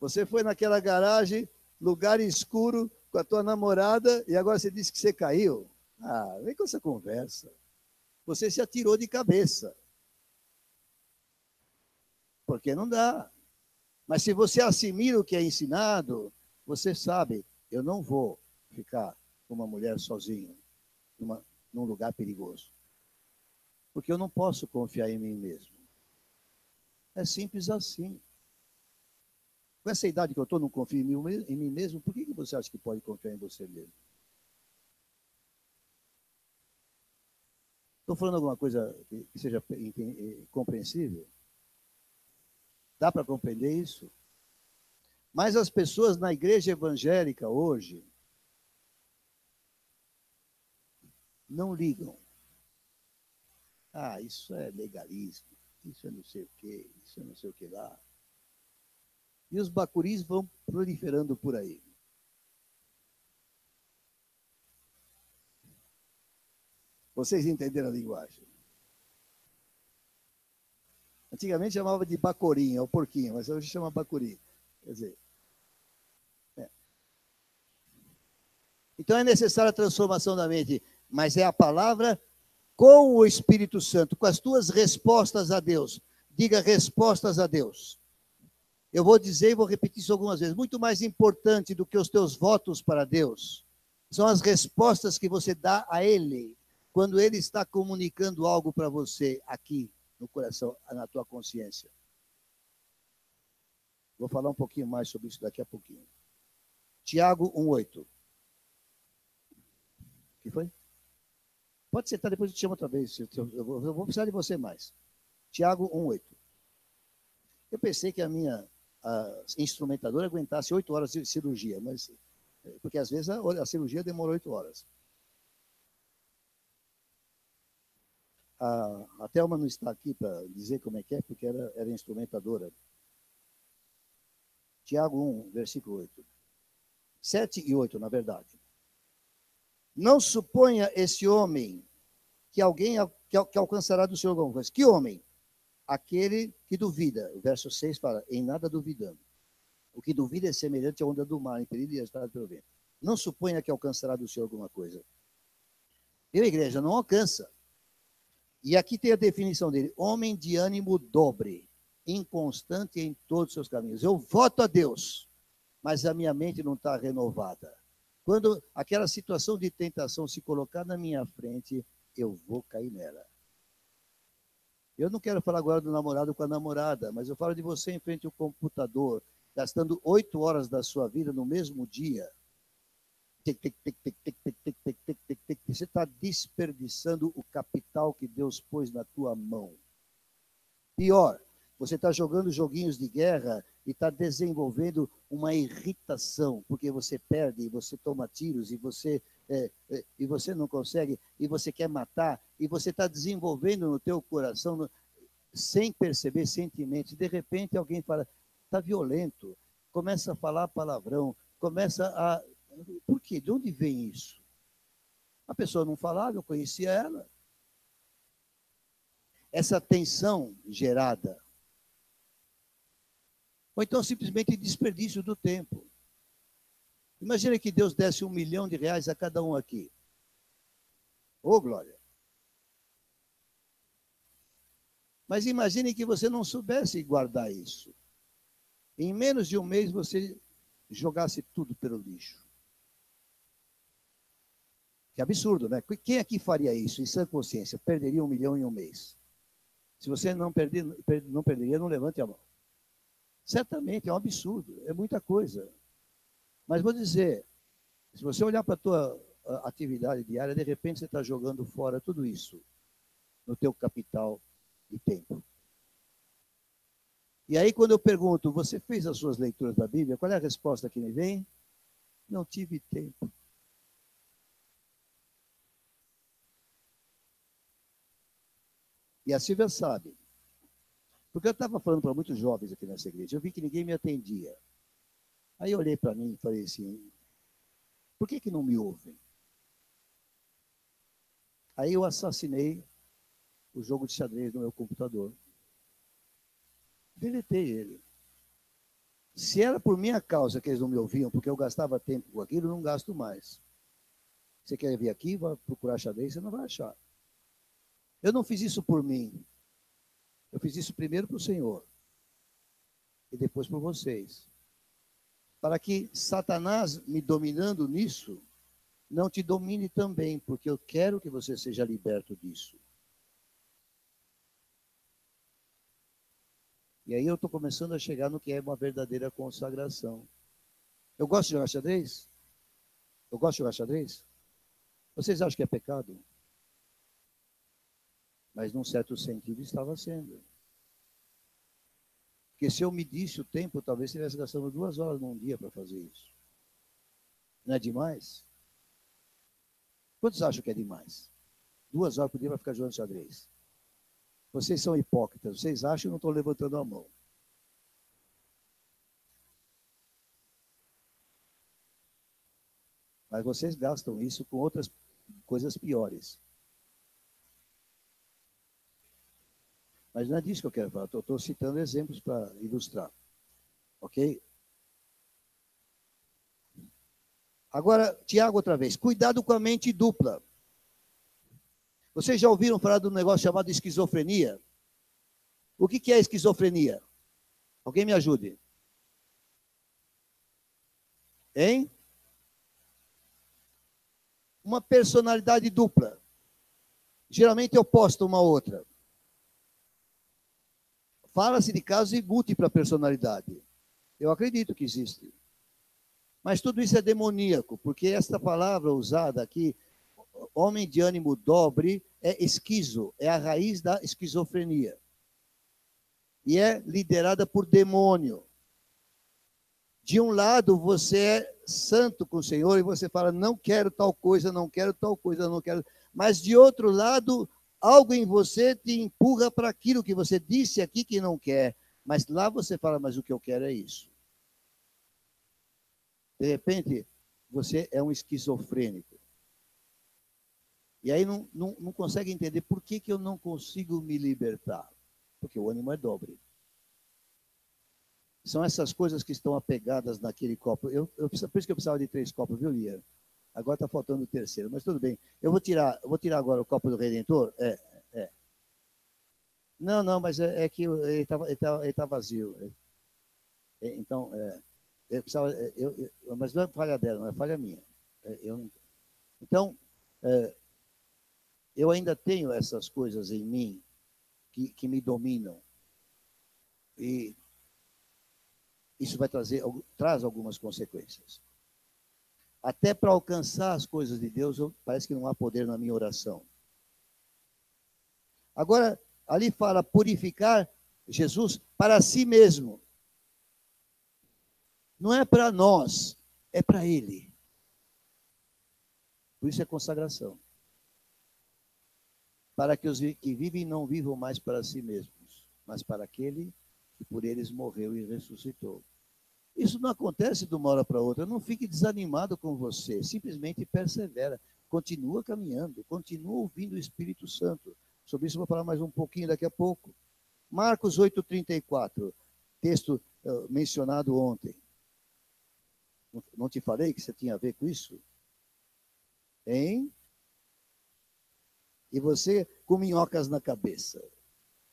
Você foi naquela garagem, lugar escuro, com a tua namorada, e agora você disse que você caiu? Ah, vem com essa conversa. Você se atirou de cabeça. Porque não dá. Mas se você assimila o que é ensinado, você sabe, eu não vou ficar com uma mulher sozinho, num lugar perigoso. Porque eu não posso confiar em mim mesmo. É simples assim. Com essa idade que eu estou, não confio em mim mesmo, por que você acha que pode confiar em você mesmo? Estou falando alguma coisa que seja compreensível? Dá para compreender isso? Mas as pessoas na igreja evangélica hoje não ligam. Ah, isso é legalismo, isso é não sei o quê, isso é não sei o que lá. E os bacuris vão proliferando por aí. Vocês entenderam a linguagem? Antigamente chamava de bacorinha, ou porquinho, mas hoje chama bacuri. Quer dizer, Então é necessária a transformação da mente, mas é a palavra com o Espírito Santo, com as tuas respostas a Deus. Diga respostas a Deus. Eu vou dizer e vou repetir isso algumas vezes. Muito mais importante do que os teus votos para Deus são as respostas que você dá a Ele quando Ele está comunicando algo para você aqui no coração, na tua consciência. Vou falar um pouquinho mais sobre isso daqui a pouquinho. Tiago 1:8. O que foi? Pode sentar, depois eu te chamo outra vez. Eu vou precisar de você mais. Tiago 1:8. Eu pensei que a minha instrumentadora aguentasse 8 horas de cirurgia, mas porque às vezes a cirurgia demora 8 horas. A Thelma não está aqui para dizer como é que é, porque era instrumentadora. Tiago 1, versículo 8. 7 e 8, na verdade. Não suponha esse homem que alguém que alcançará do Senhor alguma coisa. Que homem? Aquele que duvida. O verso 6 fala, em nada duvidando. O que duvida é semelhante à onda do mar, impelido e agitado pelo vento. Não suponha que alcançará do Senhor alguma coisa. E a igreja não alcança. E aqui tem a definição dele. Homem de ânimo dobre, inconstante em todos os seus caminhos. Eu voto a Deus, mas a minha mente não está renovada. Quando aquela situação de tentação se colocar na minha frente, eu vou cair nela. Eu não quero falar agora do namorado com a namorada, mas eu falo de você em frente ao computador, gastando 8 horas da sua vida no mesmo dia. Você está desperdiçando o capital que Deus pôs na tua mão. Pior, você está jogando joguinhos de guerra e está desenvolvendo uma irritação, porque você perde, e você toma tiros, e você não consegue, e você quer matar, e você está desenvolvendo no teu coração, sem perceber sentimentos. De repente alguém fala, está violento, começa a falar palavrão, começa a... Por quê? De onde vem isso? A pessoa não falava, eu conhecia ela. Essa tensão gerada. Ou então simplesmente desperdício do tempo. Imagina que Deus desse R$1 milhão a cada um aqui. Ô, glória! Mas imagine que você não soubesse guardar isso. Em menos de um mês você jogasse tudo pelo lixo. Que absurdo, né? Quem aqui faria isso, em sã consciência? Perderia R$1 milhão em um mês. Se você não perderia, não levante a mão. Certamente, é um absurdo, é muita coisa. Mas vou dizer, se você olhar para a tua atividade diária, de repente você está jogando fora tudo isso no teu capital de tempo. E aí quando eu pergunto, você fez as suas leituras da Bíblia? Qual é a resposta que me vem? Não tive tempo. E a Silvia sabe. Porque eu estava falando para muitos jovens aqui nessa igreja, eu vi que ninguém me atendia. Aí eu olhei para mim e falei assim, por que não me ouvem? Aí eu assassinei o jogo de xadrez no meu computador. Deletei ele. Se era por minha causa que eles não me ouviam, porque eu gastava tempo com aquilo, eu não gasto mais. Você quer vir aqui, vai procurar xadrez, você não vai achar. Eu não fiz isso por mim. Eu fiz isso primeiro para o Senhor. E depois por vocês. Para que Satanás, me dominando nisso, não te domine também, porque eu quero que você seja liberto disso. E aí eu estou começando a chegar no que é uma verdadeira consagração. Eu gosto de jogar xadrez? Eu gosto de jogar xadrez? Vocês acham que é pecado? Mas num certo sentido estava sendo. Porque se eu medisse o tempo, talvez estivesse gastando 2 horas num dia para fazer isso. Não é demais? Quantos acham que é demais? 2 horas por dia para ficar jogando xadrez. Vocês são hipócritas, vocês acham que eu não estou levantando a mão. Mas vocês gastam isso com outras coisas piores. Mas não é disso que eu quero falar, estou citando exemplos para ilustrar. Ok? Agora, Tiago outra vez, cuidado com a mente dupla. Vocês já ouviram falar de um negócio chamado esquizofrenia? O que é esquizofrenia? Alguém me ajude. Hein? Uma personalidade dupla. Geralmente oposta uma à outra. Fala-se de casos de múltipla personalidade. Eu acredito que existe. Mas tudo isso é demoníaco, porque esta palavra usada aqui, homem de ânimo dobre, é esquizo, é a raiz da esquizofrenia. E é liderada por demônio. De um lado, você é santo com o Senhor e você fala, não quero tal coisa, não quero tal coisa, não quero. Mas de outro lado, algo em você te empurra para aquilo que você disse aqui que não quer. Mas lá você fala, mas o que eu quero é isso. De repente, você é um esquizofrênico. E aí não consegue entender por que eu não consigo me libertar. Porque o ânimo é dobre. São essas coisas que estão apegadas naquele copo. Por isso que eu precisava de 3 copos, viu, Lia? Agora está faltando o terceiro, mas tudo bem. Eu vou tirar agora o copo do Redentor. Não, mas é que ele tá vazio. Então, eu precisava, mas não é falha dela, não é falha minha. Então, eu ainda tenho essas coisas em mim que me dominam. E isso vai traz algumas consequências. Até para alcançar as coisas de Deus, parece que não há poder na minha oração. Agora, ali fala purificar Jesus para si mesmo. Não é para nós, é para Ele. Por isso é consagração. Para que os que vivem não vivam mais para si mesmos, mas para aquele que por eles morreu e ressuscitou. Isso não acontece de uma hora para outra. Não fique desanimado com você. Simplesmente persevera. Continua caminhando. Continua ouvindo o Espírito Santo. Sobre isso eu vou falar mais um pouquinho daqui a pouco. Marcos 8,34. Texto mencionado ontem. Não te falei que você tinha a ver com isso? Hein? E você com minhocas na cabeça.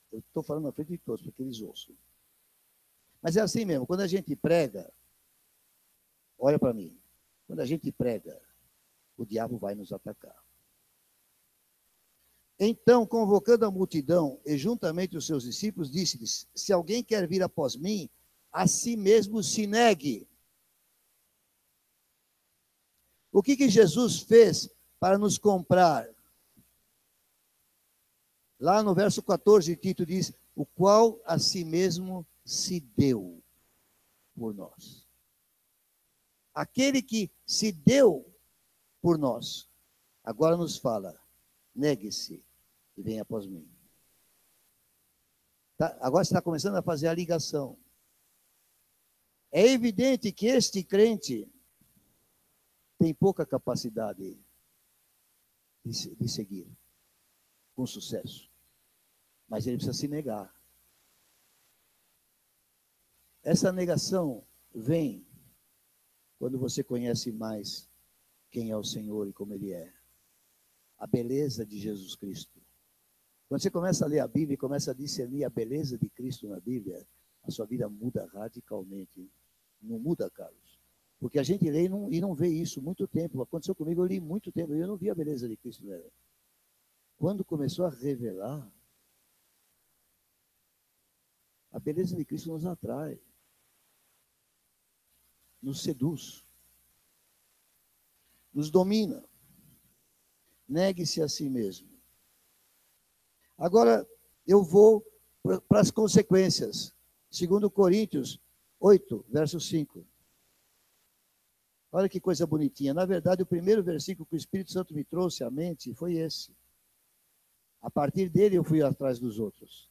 Eu estou falando na frente de todos, porque eles ouçam. Mas é assim mesmo, quando a gente prega, olha para mim, quando a gente prega, o diabo vai nos atacar. Então, convocando a multidão e juntamente os seus discípulos, disse-lhes: se alguém quer vir após mim, a si mesmo se negue. O que Jesus fez para nos comprar? Lá no verso 14, Tito diz: o qual a si mesmo se deu por nós. Aquele que se deu por nós, agora nos fala: negue-se e venha após mim. Tá? Agora você está começando a fazer a ligação. É evidente que este crente tem pouca capacidade de seguir com sucesso. Mas ele precisa se negar. Essa negação vem quando você conhece mais quem é o Senhor e como Ele é. A beleza de Jesus Cristo. Quando você começa a ler a Bíblia e começa a discernir a beleza de Cristo na Bíblia, a sua vida muda radicalmente. Não muda, Carlos. Porque a gente lê e não vê isso muito tempo. Aconteceu comigo, eu li muito tempo e eu não vi a beleza de Cristo nela. Quando começou a revelar, a beleza de Cristo nos atrai, nos seduz, nos domina. Negue-se a si mesmo. Agora, eu vou para as consequências. 2 Coríntios 8, verso 5. Olha que coisa bonitinha. Na verdade, o primeiro versículo que o Espírito Santo me trouxe à mente foi esse. A partir dele eu fui atrás dos outros.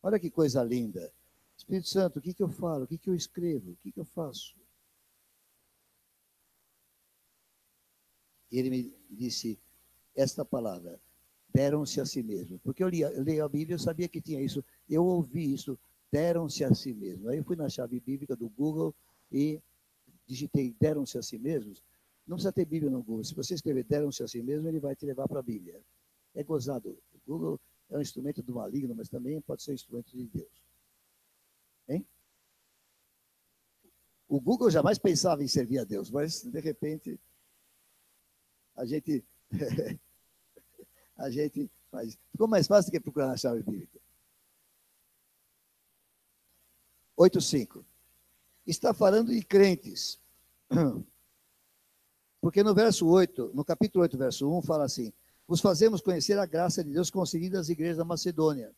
Olha que coisa linda. Espírito Santo, o que eu falo? O que eu escrevo? O que eu faço? Ele me disse esta palavra: deram-se a si mesmo. Porque eu leio a Bíblia, eu sabia que tinha isso. Eu ouvi isso, deram-se a si mesmo. Aí eu fui na chave bíblica do Google e digitei deram-se a si mesmos. Não precisa ter Bíblia no Google. Se você escrever deram-se a si mesmo, ele vai te levar para a Bíblia. É gozado. O Google é um instrumento do maligno, mas também pode ser um instrumento de Deus. Hein? O Google jamais pensava em servir a Deus, mas de repente a gente faz. Ficou mais fácil do que procurar na chave bíblica. 8:5. Está falando de crentes. Porque no verso 8, no capítulo 8, verso 1, fala assim: vos fazemos conhecer a graça de Deus concedida às igrejas da Macedônia.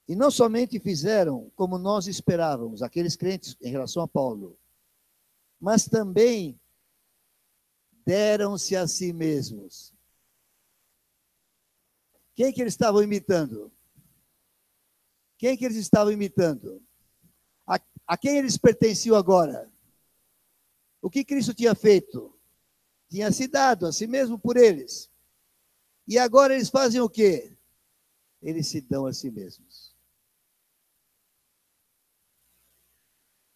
E não somente fizeram como nós esperávamos, aqueles crentes em relação a Paulo, mas também deram-se a si mesmos. Quem que eles estavam imitando? Quem que eles estavam imitando? A quem eles pertenciam agora? O que Cristo tinha feito? Tinha se dado a si mesmo por eles. E agora eles fazem o quê? Eles se dão a si mesmos.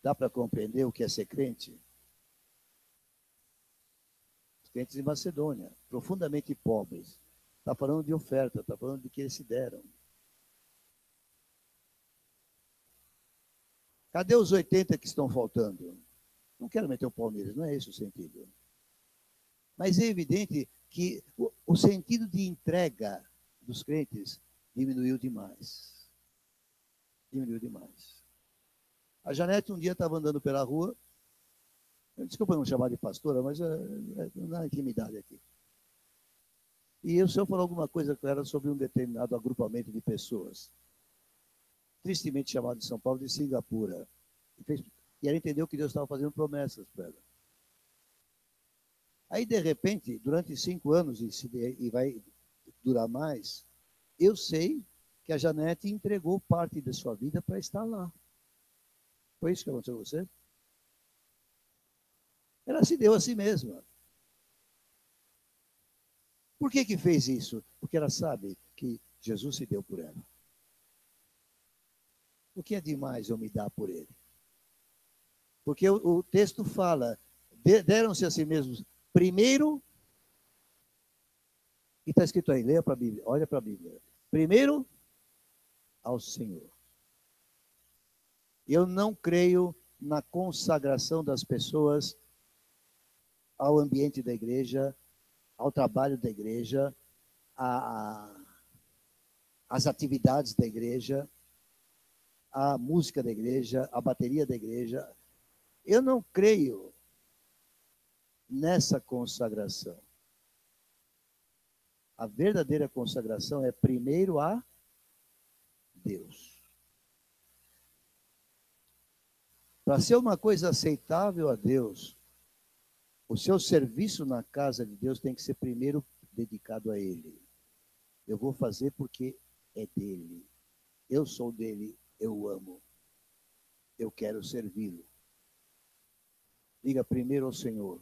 Dá para compreender o que é ser crente? Os crentes em Macedônia, profundamente pobres. Está falando de oferta, está falando de que eles se deram. Cadê os 80 que estão faltando? Não quero meter o pau neles, não é esse o sentido. Mas é evidente que o sentido de entrega dos crentes diminuiu demais. Diminuiu demais. A Janete um dia estava andando pela rua Desculpa não chamar de pastora, mas na intimidade aqui. E o senhor falou alguma coisa com ela sobre um determinado agrupamento de pessoas, tristemente chamado de São Paulo de Singapura. E ela entendeu que Deus estava fazendo promessas para ela. Aí, de repente, durante 5 anos, e vai durar mais, eu sei que a Janete entregou parte da sua vida para estar lá. Foi isso que aconteceu com você? Ela se deu a si mesma. Por que fez isso? Porque ela sabe que Jesus se deu por ela. O que é demais eu me dar por ele? Porque o texto fala, deram-se a si mesmos primeiro, e está escrito aí, leia para a Bíblia, olha para a Bíblia. Primeiro, ao Senhor. Eu não creio na consagração das pessoas ao ambiente da igreja, ao trabalho da igreja, às atividades da igreja, à música da igreja, à bateria da igreja. Eu não creio nessa consagração. A verdadeira consagração é primeiro a Deus. Para ser uma coisa aceitável a Deus, o seu serviço na casa de Deus tem que ser primeiro dedicado a Ele. Eu vou fazer porque é dele. Eu sou dele, eu o amo. Eu quero servi-lo. Diga primeiro ao Senhor.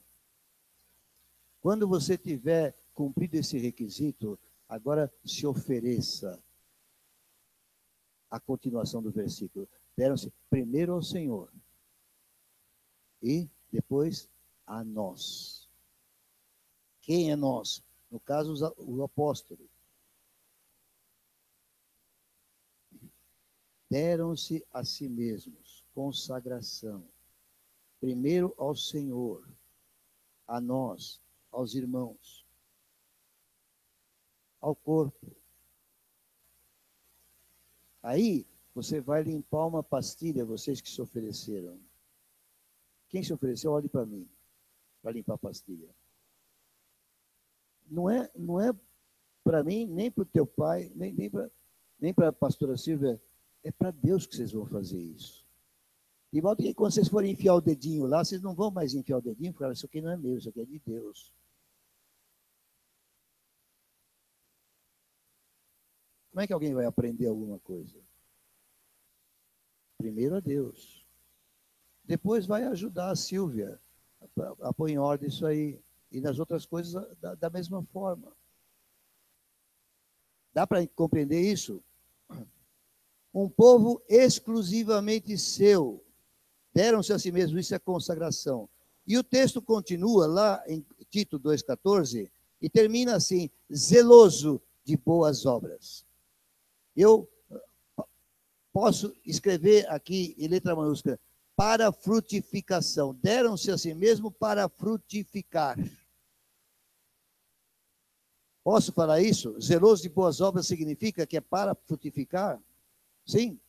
Quando você tiver cumprido esse requisito, agora se ofereça. A continuação do versículo. Deram-se primeiro ao Senhor. E depois a nós. Quem é nós? No caso, o apóstolo. Deram-se a si mesmos. Consagração. Primeiro ao Senhor. A nós. Aos irmãos. Ao corpo. Aí, você vai limpar uma pastilha, vocês que se ofereceram. Quem se ofereceu, olhe para mim, para limpar a pastilha. Não é para mim, nem para o teu pai, nem para a pastora Silvia, é para Deus que vocês vão fazer isso. De modo que quando vocês forem enfiar o dedinho lá, vocês não vão mais enfiar o dedinho, porque isso aqui não é meu, isso aqui é de Deus. Como é que alguém vai aprender alguma coisa? Primeiro a Deus. Depois vai ajudar a Silvia a pôr em ordem isso aí. E nas outras coisas da mesma forma. Dá para compreender isso? Um povo exclusivamente seu. Deram-se a si mesmo, isso é consagração. E o texto continua lá em Tito 2,14 e termina assim, zeloso de boas obras. Eu posso escrever aqui em letra maiúscula, para frutificação. Deram-se a si mesmo para frutificar. Posso falar isso? Zeloso de boas obras significa que é para frutificar? Sim.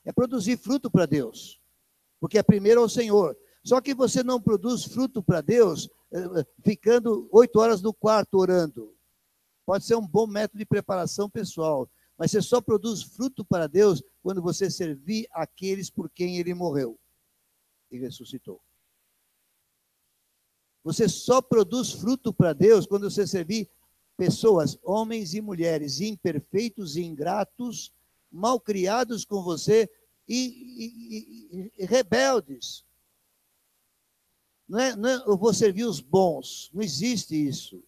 É produzir fruto para Deus. Porque é primeiro ao Senhor. Só que você não produz fruto para Deus ficando 8 horas no quarto orando. Pode ser um bom método de preparação pessoal. Mas você só produz fruto para Deus quando você servir aqueles por quem Ele morreu e ressuscitou. Você só produz fruto para Deus quando você servir pessoas, homens e mulheres, imperfeitos e ingratos, mal criados com você e rebeldes. Não é, eu vou servir os bons, não existe isso.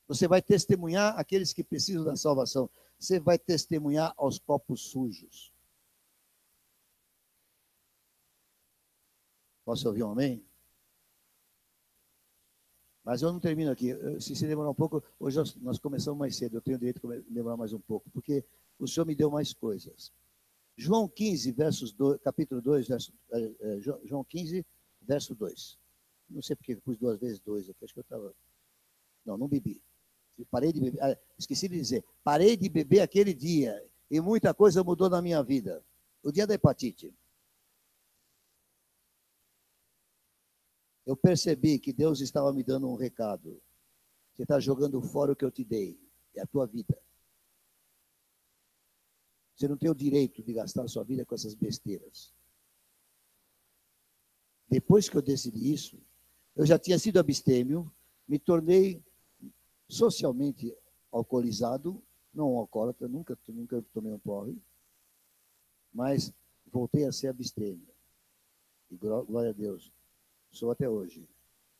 Você vai testemunhar aqueles que precisam da salvação. Você vai testemunhar aos copos sujos. Posso ouvir um amém? Mas eu não termino aqui. Se demorar um pouco, hoje nós começamos mais cedo. Eu tenho o direito de demorar mais um pouco, porque o Senhor me deu mais coisas. João 15, capítulo 2, João 15, verso 2. Não sei porque pus 2 vezes 2 aqui. Acho que eu estava... Não bebi. Parei de beber. Esqueci de dizer. Parei de beber aquele dia. E muita coisa mudou na minha vida. O dia da hepatite. eu percebi que Deus estava me dando um recado. Você está jogando fora o que eu te dei. É a tua vida. Você não tem o direito de gastar a sua vida com essas besteiras. Depois que eu decidi isso, eu já tinha sido abstêmio, me tornei socialmente alcoolizado, não alcoólatra, nunca tomei um porre, mas voltei a ser abstêmio. E glória a Deus, sou até hoje.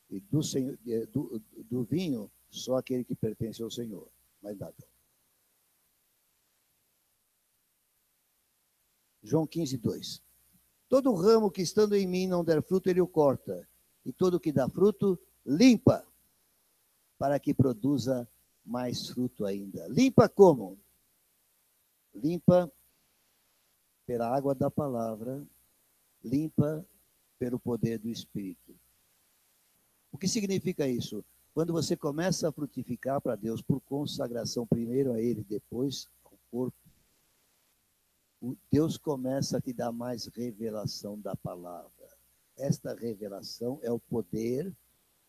E do vinho, só aquele que pertence ao Senhor, mais nada. João 15, 2. Todo ramo que estando em mim não der fruto, ele o corta. E todo que dá fruto, limpa, para que produza mais fruto ainda. Limpa como? Limpa pela água da palavra, limpa pelo poder do Espírito. O que significa isso? Quando você começa a frutificar para Deus por consagração, primeiro a Ele, depois ao corpo, Deus começa a te dar mais revelação da palavra. Esta revelação é o poder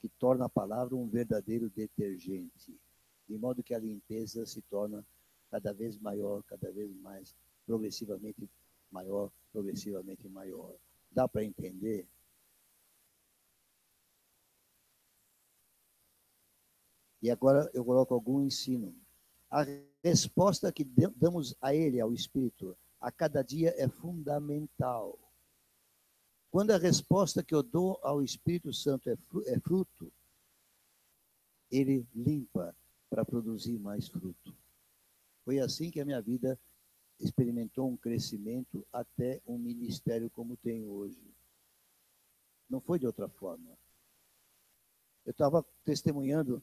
que torna a palavra um verdadeiro detergente, de modo que a limpeza se torna cada vez maior, cada vez mais, progressivamente maior, progressivamente maior. Dá para entender? E agora eu coloco algum ensino. A resposta que damos a Ele, ao Espírito, a cada dia é fundamental. Quando a resposta que eu dou ao Espírito Santo é fruto, ele limpa para produzir mais fruto. Foi assim que a minha vida experimentou um crescimento até um ministério como tenho hoje. Não foi de outra forma. Eu estava testemunhando,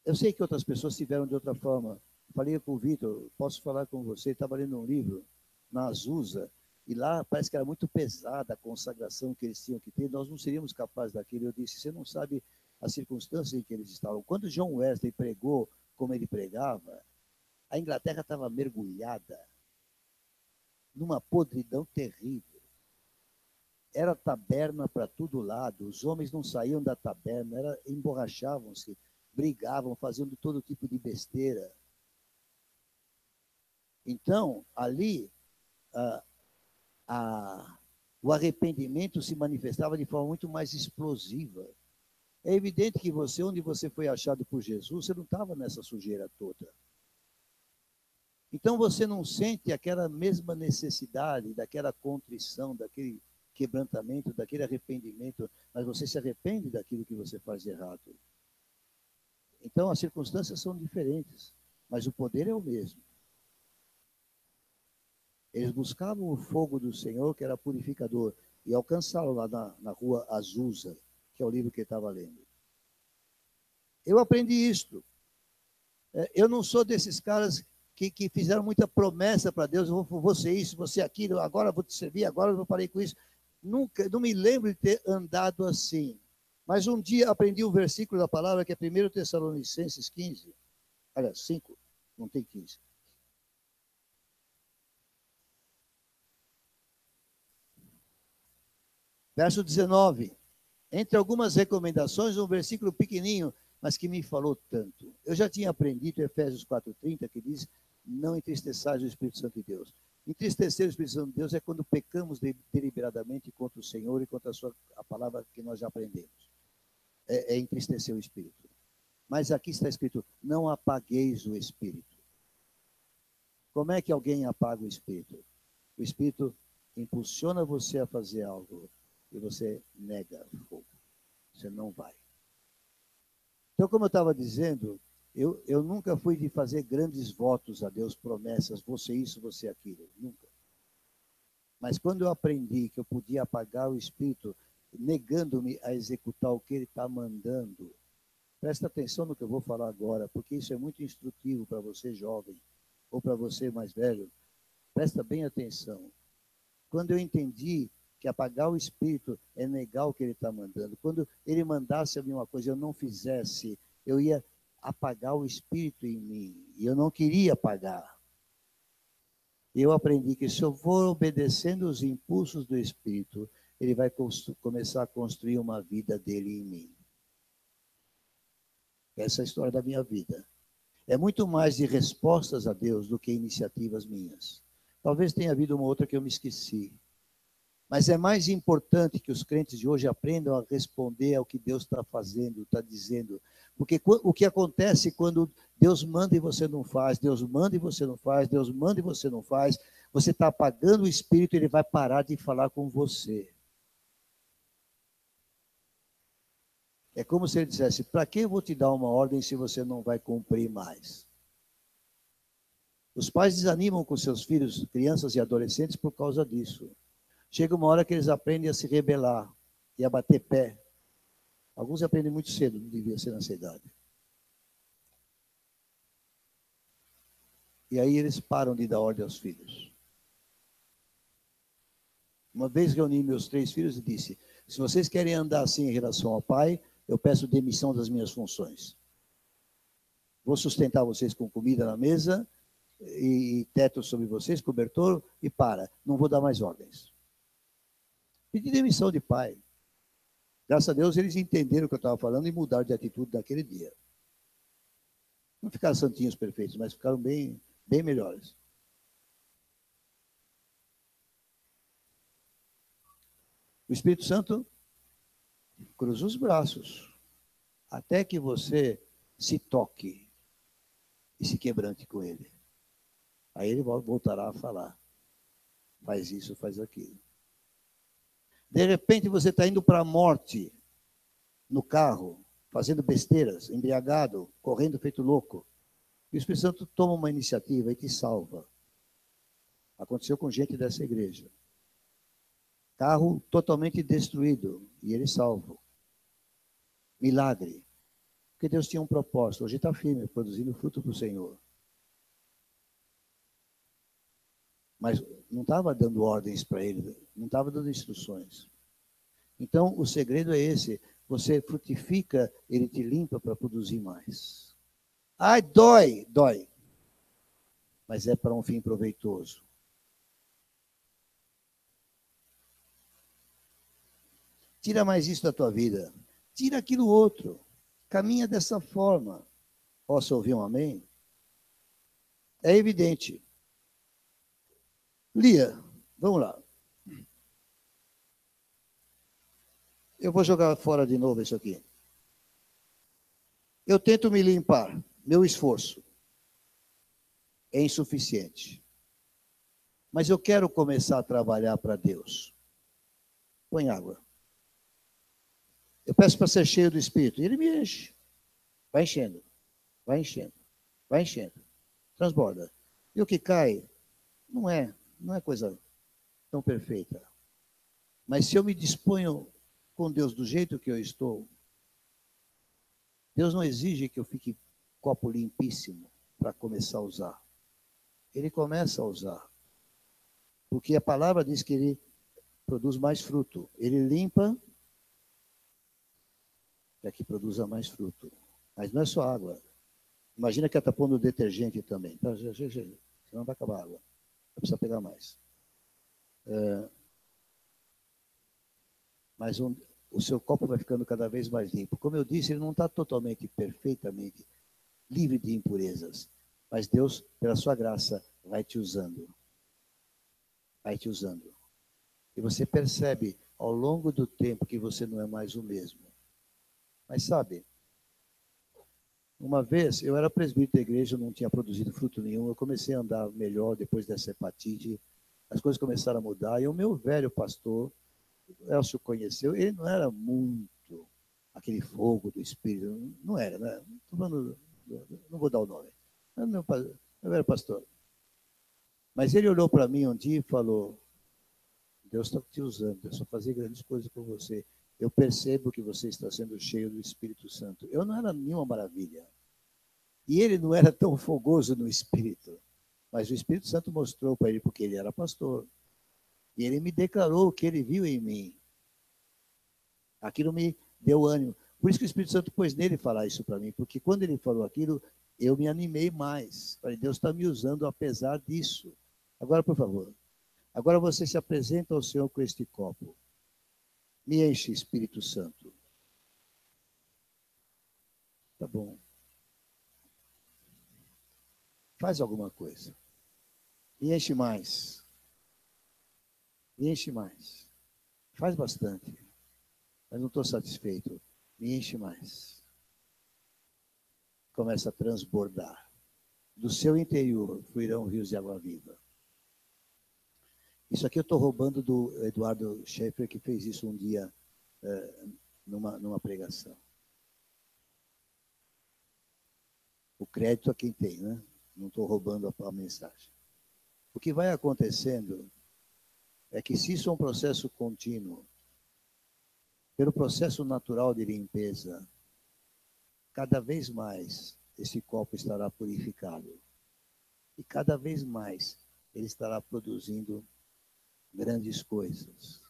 eu sei que outras pessoas tiveram de outra forma. Falei com o Vitor, posso falar com você, estava lendo um livro na Azusa, e lá parece que era muito pesada a consagração que eles tinham que ter, nós não seríamos capazes daquilo. Eu disse, você não sabe as circunstâncias em que eles estavam. Quando John Wesley pregou como ele pregava, a Inglaterra estava mergulhada numa podridão terrível. Era taberna para todo lado, os homens não saíam da taberna, emborrachavam-se, brigavam, faziam todo tipo de besteira. Então, ali, o arrependimento se manifestava de forma muito mais explosiva. É evidente que você, onde você foi achado por Jesus, você não estava nessa sujeira toda. Então você não sente aquela mesma necessidade, daquela contrição, daquele quebrantamento, daquele arrependimento, mas você se arrepende daquilo que você faz de errado. Então as circunstâncias são diferentes, mas o poder é o mesmo. Eles buscavam o fogo do Senhor, que era purificador, e alcançaram lá na rua Azusa, que é o livro que ele estava lendo. Eu aprendi isto. Eu não sou desses caras que fizeram muita promessa para Deus, eu vou ser isso, vou ser aquilo, agora vou te servir, agora eu parei com isso. Nunca, não me lembro de ter andado assim. Mas um dia aprendi um versículo da palavra, que é 1 Tessalonicenses 15. Aliás, 5, não tem 15. Verso 19. Entre algumas recomendações, um versículo pequenininho, mas que me falou tanto. Eu já tinha aprendido Efésios 4:30, que diz, não entristeçais o Espírito Santo de Deus. Entristecer o Espírito Santo de Deus é quando pecamos deliberadamente contra o Senhor e contra a palavra que nós já aprendemos. É entristecer o Espírito. Mas aqui está escrito, não apagueis o Espírito. Como é que alguém apaga o Espírito? O Espírito impulsiona você a fazer algo e você nega o fogo. Você não vai. Então, como eu estava dizendo, eu nunca fui de fazer grandes votos a Deus, promessas, você isso, você aquilo, nunca. Mas quando eu aprendi que eu podia apagar o Espírito, negando-me a executar o que Ele está mandando, presta atenção no que eu vou falar agora, porque isso é muito instrutivo para você jovem, ou para você mais velho, presta bem atenção. Quando eu entendi que apagar o Espírito é negar o que Ele está mandando, quando Ele mandasse a mim uma coisa e eu não fizesse, eu ia apagar o Espírito em mim, e eu não queria apagar. Eu aprendi que se eu for obedecendo os impulsos do Espírito, ele vai começar a construir uma vida dele em mim. Essa é a história da minha vida. É muito mais de respostas a Deus do que iniciativas minhas. Talvez tenha havido uma outra que eu me esqueci. Mas é mais importante que os crentes de hoje aprendam a responder ao que Deus está fazendo, está dizendo. Porque o que acontece quando Deus manda e você não faz, Deus manda e você não faz, Deus manda e você não faz, você está apagando o Espírito e ele vai parar de falar com você. É como se ele dissesse, para que eu vou te dar uma ordem se você não vai cumprir mais? Os pais desanimam com seus filhos, crianças e adolescentes, por causa disso. Chega uma hora que eles aprendem a se rebelar e a bater pé. Alguns aprendem muito cedo, não devia ser nessa idade. E aí eles param de dar ordem aos filhos. Uma vez reuni meus 3 filhos e disse, se vocês querem andar assim em relação ao pai, eu peço demissão das minhas funções. Vou sustentar vocês com comida na mesa e teto sobre vocês, cobertor, e não vou dar mais ordens. Pedi demissão de pai. Graças a Deus eles entenderam o que eu estava falando e mudaram de atitude naquele dia. Não ficaram santinhos perfeitos, mas ficaram bem melhores. O Espírito Santo cruza os braços até que você se toque e se quebrante com ele. Aí ele voltará a falar. Faz isso, faz aquilo. De repente você está indo para a morte no carro, fazendo besteiras, embriagado, correndo feito louco. E o Espírito Santo toma uma iniciativa e te salva. Aconteceu com gente dessa igreja. Carro totalmente destruído e ele salvo. Milagre. Porque Deus tinha um propósito. Hoje está firme, produzindo fruto para o Senhor. Mas não estava dando ordens para ele, não estava dando instruções. Então, o segredo é esse. Você frutifica, ele te limpa para produzir mais. Ai, dói. Mas é para um fim proveitoso. Tira mais isso da tua vida. Tira aquilo outro. Caminha dessa forma. Posso ouvir um amém? É evidente. Lia, vamos lá. Eu vou jogar fora de novo isso aqui. Eu tento me limpar. Meu esforço é insuficiente. Mas eu quero começar a trabalhar para Deus. Põe água. Eu peço para ser cheio do Espírito. E ele me enche. Vai enchendo. Vai enchendo. Vai enchendo. Transborda. E o que cai não é coisa tão perfeita. Mas se eu me disponho com Deus do jeito que eu estou, Deus não exige que eu fique copo limpíssimo para começar a usar. Ele começa a usar. Porque a palavra diz que ele produz mais fruto. Ele limpa para que produza mais fruto. Mas não é só água. Imagina que ela está pondo detergente também. Tá, senão vai acabar a água. Vai precisar pegar mais. Mas o seu copo vai ficando cada vez mais limpo. Como eu disse, ele não está totalmente, perfeitamente livre de impurezas. Mas Deus, pela sua graça, vai te usando. Vai te usando. E você percebe ao longo do tempo que você não é mais o mesmo. Mas sabe, uma vez eu era presbítero da igreja, não tinha produzido fruto nenhum. Eu comecei a andar melhor depois dessa hepatite. As coisas começaram a mudar. E o meu velho pastor, o Elcio conheceu, ele não era muito aquele fogo do Espírito. Não era, né? Não vou dar o nome. Meu velho pastor. Mas ele olhou para mim um dia e falou: Deus está te usando, Deus vai fazer grandes coisas com você. Eu percebo que você está sendo cheio do Espírito Santo. Eu não era nenhuma maravilha. E ele não era tão fogoso no Espírito. Mas o Espírito Santo mostrou para ele, porque ele era pastor. E ele me declarou o que ele viu em mim. Aquilo me deu ânimo. Por isso que o Espírito Santo pôs nele falar isso para mim. Porque quando ele falou aquilo, eu me animei mais. Falei, Deus está me usando apesar disso. Agora, por favor. Agora você se apresenta ao Senhor com este copo. Me enche, Espírito Santo. Tá bom. Faz alguma coisa. Me enche mais. Me enche mais. Faz bastante. Mas não estou satisfeito. Me enche mais. Começa a transbordar. Do seu interior fluirão rios de água viva. Isso aqui eu estou roubando do Eduardo Schaeffer, que fez isso um dia numa pregação. O crédito a quem tem, né? Não estou roubando a mensagem. O que vai acontecendo é que, se isso é um processo contínuo, pelo processo natural de limpeza, cada vez mais esse copo estará purificado. E cada vez mais ele estará produzindo grandes coisas.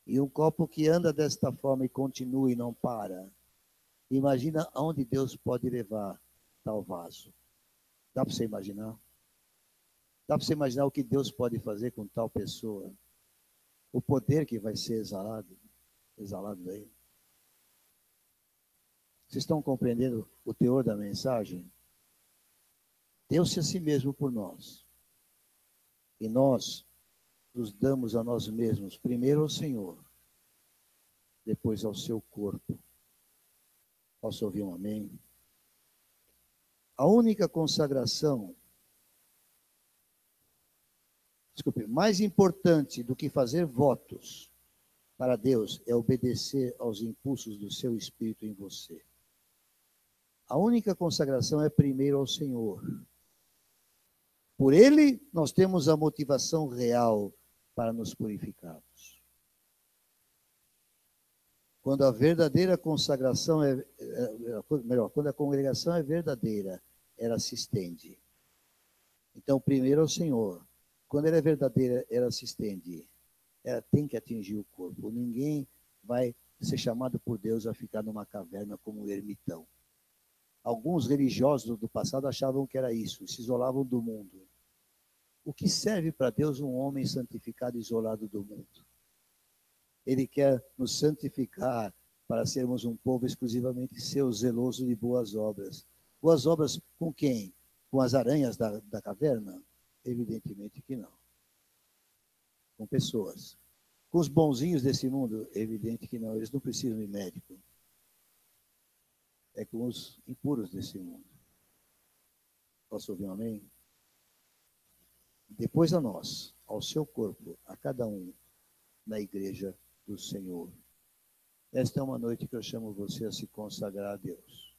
E um copo que anda desta forma e continua e não para, imagina aonde Deus pode levar tal vaso. Dá para você imaginar? Dá para você imaginar o que Deus pode fazer com tal pessoa? O poder que vai ser exalado daí. Vocês estão compreendendo o teor da mensagem? Deu-se a si mesmo por nós. E nós nos damos a nós mesmos, primeiro ao Senhor, depois ao seu corpo. Posso ouvir um amém? A única consagração, mais importante do que fazer votos para Deus é obedecer aos impulsos do seu Espírito em você. A única consagração é primeiro ao Senhor. Por Ele, nós temos a motivação real para nos purificarmos. Quando a verdadeira consagração quando a congregação é verdadeira, ela se estende. Então, primeiro ao Senhor. Quando ela é verdadeira, ela se estende. Ela tem que atingir o corpo. Ninguém vai ser chamado por Deus a ficar numa caverna como um ermitão. Alguns religiosos do passado achavam que era isso, se isolavam do mundo. O que serve para Deus um homem santificado e isolado do mundo? Ele quer nos santificar para sermos um povo exclusivamente seu, zeloso de boas obras. Boas obras com quem? Com as aranhas da caverna? Evidentemente que não. Com pessoas. Com os bonzinhos desse mundo? Evidente que não. Eles não precisam de médico. É com os impuros desse mundo. Posso ouvir um amém? Depois a nós, ao seu corpo, a cada um, na igreja do Senhor. Esta é uma noite que eu chamo você a se consagrar a Deus.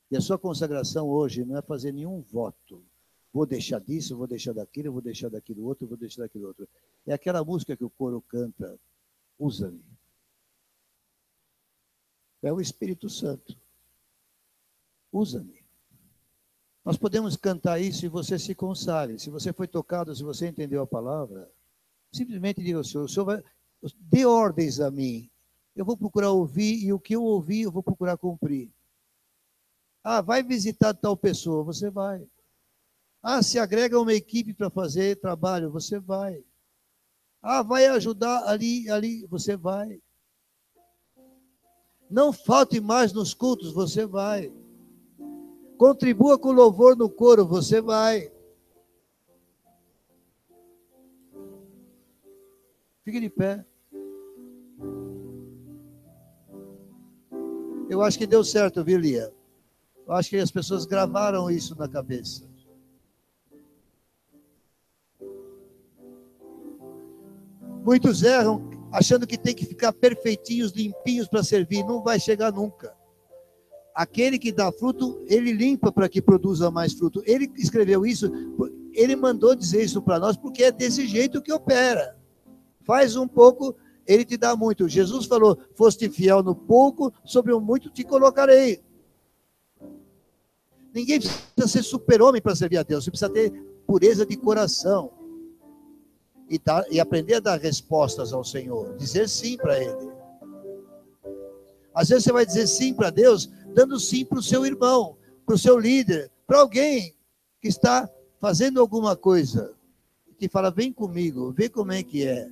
E a sua consagração hoje não é fazer nenhum voto. Vou deixar disso, vou deixar daquilo, vou deixar daquilo outro, vou deixar daquilo outro. É aquela música que o coro canta, usa-me. É o Espírito Santo. Usa-me. Nós podemos cantar isso e você se consagre. Se você foi tocado, se você entendeu a palavra, simplesmente diga ao Senhor, o Senhor vai, dê ordens a mim. Eu vou procurar ouvir e o que eu ouvi eu vou procurar cumprir. Ah, vai visitar tal pessoa, você vai. Ah, se agrega uma equipe para fazer trabalho, você vai. Ah, vai ajudar ali, você vai. Não falte mais nos cultos, você vai. Contribua com louvor no coro, você vai. Fique de pé. Eu acho que deu certo, viu, Lia? Eu acho que as pessoas gravaram isso na cabeça. Muitos erram achando que tem que ficar perfeitinhos, limpinhos para servir. Não vai chegar nunca. Aquele que dá fruto, ele limpa para que produza mais fruto. Ele escreveu isso, ele mandou dizer isso para nós, porque é desse jeito que opera. Faz um pouco, ele te dá muito. Jesus falou, foste fiel no pouco, sobre o muito te colocarei. Ninguém precisa ser super-homem para servir a Deus. Você precisa ter pureza de coração. E aprender a dar respostas ao Senhor. Dizer sim para Ele. Às vezes você vai dizer sim para Deus, dando sim para o seu irmão, para o seu líder, para alguém que está fazendo alguma coisa. Que fala, vem comigo, vê como é que é.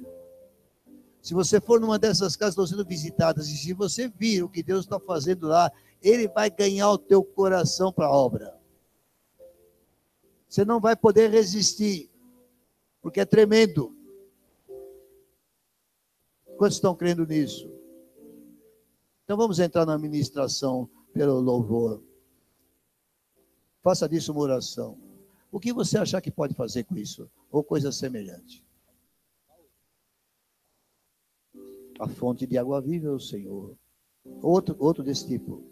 Se você for numa dessas casas que estão sendo visitadas, e se você vir o que Deus está fazendo lá, Ele vai ganhar o teu coração para a obra. Você não vai poder resistir, porque é tremendo. Quantos estão crendo nisso? Então vamos entrar na ministração pelo louvor. Faça disso uma oração. O que você achar que pode fazer com isso? Ou coisa semelhante? A fonte de água viva é o Senhor. Outro desse tipo.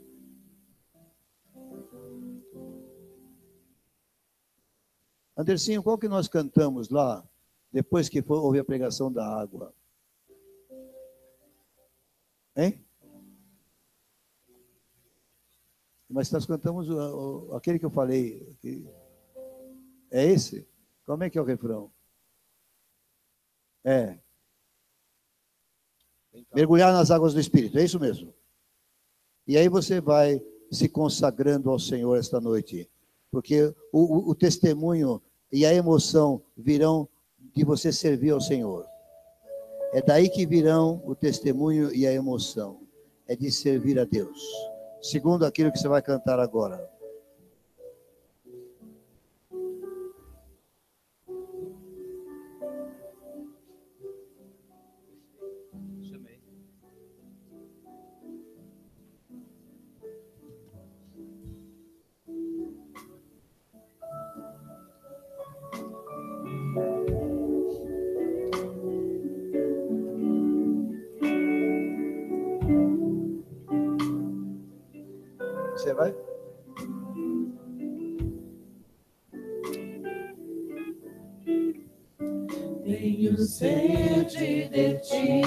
Andercinho, qual que nós cantamos lá, depois que houve a pregação da água? Hein? Mas nós cantamos aquele que eu falei. É esse? Como é que é o refrão? É. Mergulhar nas águas do Espírito, é isso mesmo. E aí você vai se consagrando ao Senhor esta noite. Porque o testemunho e a emoção virão de você servir ao Senhor. É daí que virão o testemunho e a emoção. É de servir a Deus. Segundo aquilo que você vai cantar agora. Você vai? Tenho sede de ti,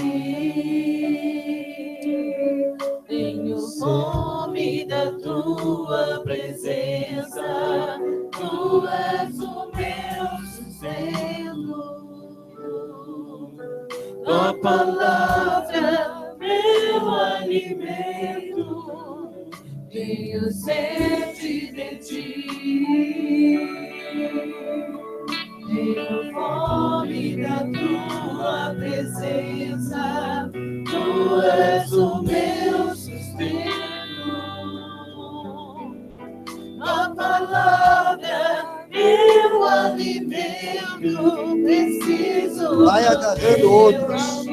tenho fome da tua presença, tu és o meu sustento, tua palavra, meu alimento. Tenho sede de ti, tenho fome da tua presença, tu és o meu sustento, a palavra, meu alimento, preciso. Vai agarrando outros,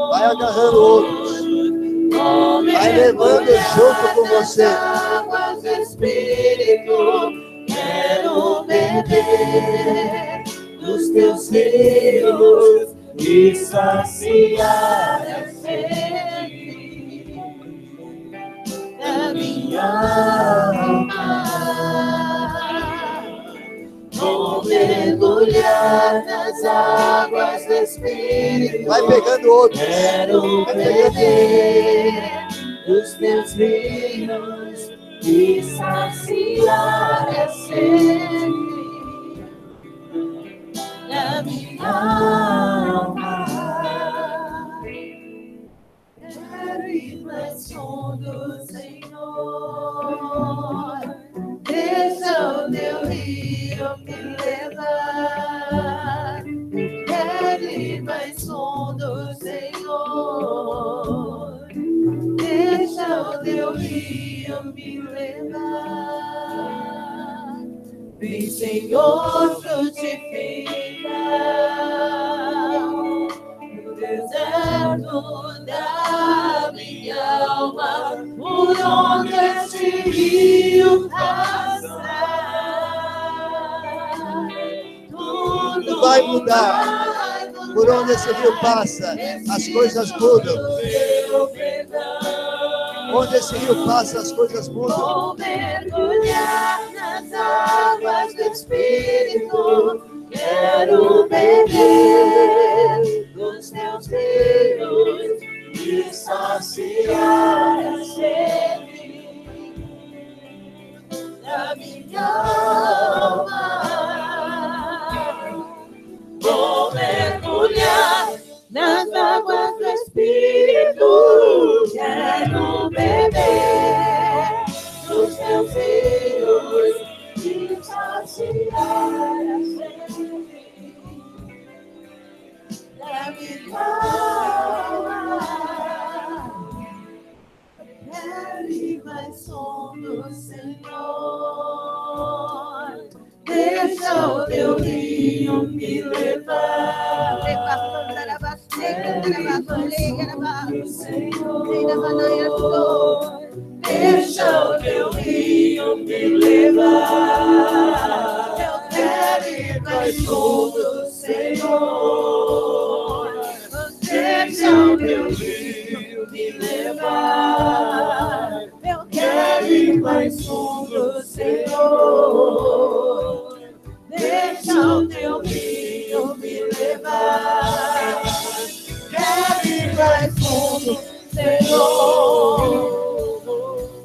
vai agarrando outros. Vai levando junto com você. Águas do Espírito, quero beber dos teus rios e saciar a sede da minha alma. Vou mergulhar nas águas do Espírito. Vai pegando outros. Quero beber dos teus rios e saciar a sede da minha alma. Quero ir mais fundo, Senhor. Deixa o teu rio me levar. Quero ir mais fundo, Senhor. Deixa o teu rio me levar. Vem, Senhor, frutifica no deserto da minha alma, por onde este rio passar. Tudo vai mudar. Por onde esse rio passa, as coisas mudam. Onde esse rio passa, as coisas mudam. Vou mergulhar nas águas do Espírito, quero beber dos teus rios e saciar a sede da minha alma. Vou mergulhar nas águas do Espírito, quero beber dos teus rios e saciar a sede da minha alma. deixa o teu rio me levar. Senhor, deixa o teu rio me levar. Eu quero ir mais fundo, Senhor. Deixa o teu rio me levar. Eu quero ir mais fundo, Senhor. Deixa o teu rio me levar. Quero ir mais fundo, Senhor.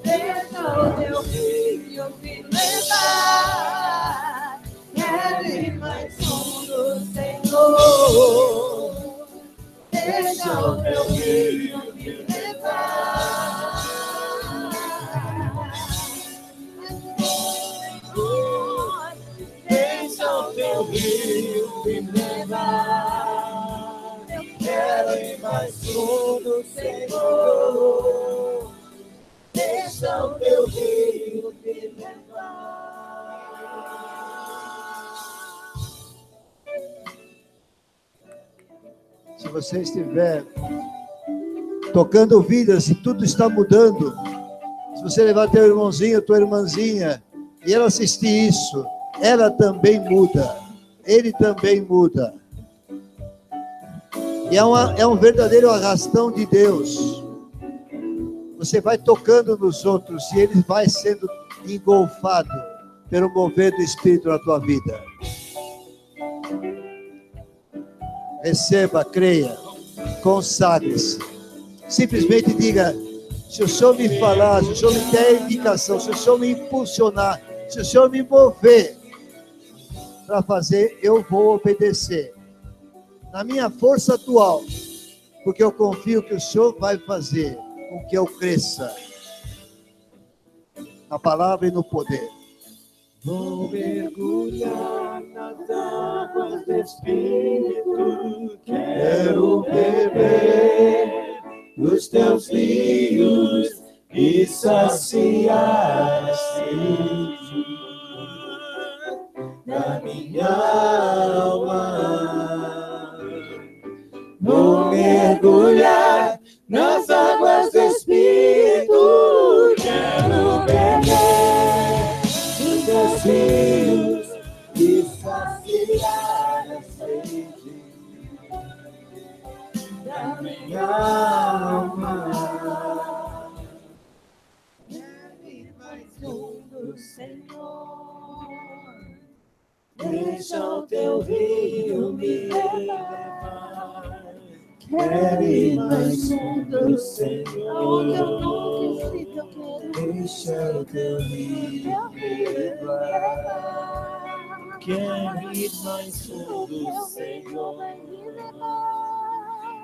Deixa o teu rio me levar. Quero ir mais fundo, Senhor. Deixa o teu rio me levar. Deixa o teu rio me levar. Eu quero ir mais fundo, Senhor. Deixa o teu rio me levar. Se você estiver tocando vidas e tudo está mudando, se você levar teu irmãozinho, tua irmãzinha, e ela assistir isso, ela também muda, ele também muda. E é um verdadeiro arrastão de Deus. Você vai tocando nos outros e ele vai sendo engolfado pelo mover do Espírito na tua vida. Receba, creia, consagre-se. Simplesmente diga: se o Senhor me falar, se o Senhor me der indicação, se o Senhor me impulsionar, se o Senhor me mover para fazer, eu vou obedecer. Na minha força atual, porque eu confio que o Senhor vai fazer com que eu cresça na palavra e no poder. Vou mergulhar nas águas do Espírito, quero beber dos teus rios e saciar a sede da minha alma. Vou mergulhar nas águas do Espírito, quero beber dos teus rios e saciar a sede da minha alma. Quero ir mais fundo, Senhor. Deixa o teu rio me levar. Quero ir mais fundo, Senhor. Deixa o teu rio me levar. Quero ir mais fundo, Senhor.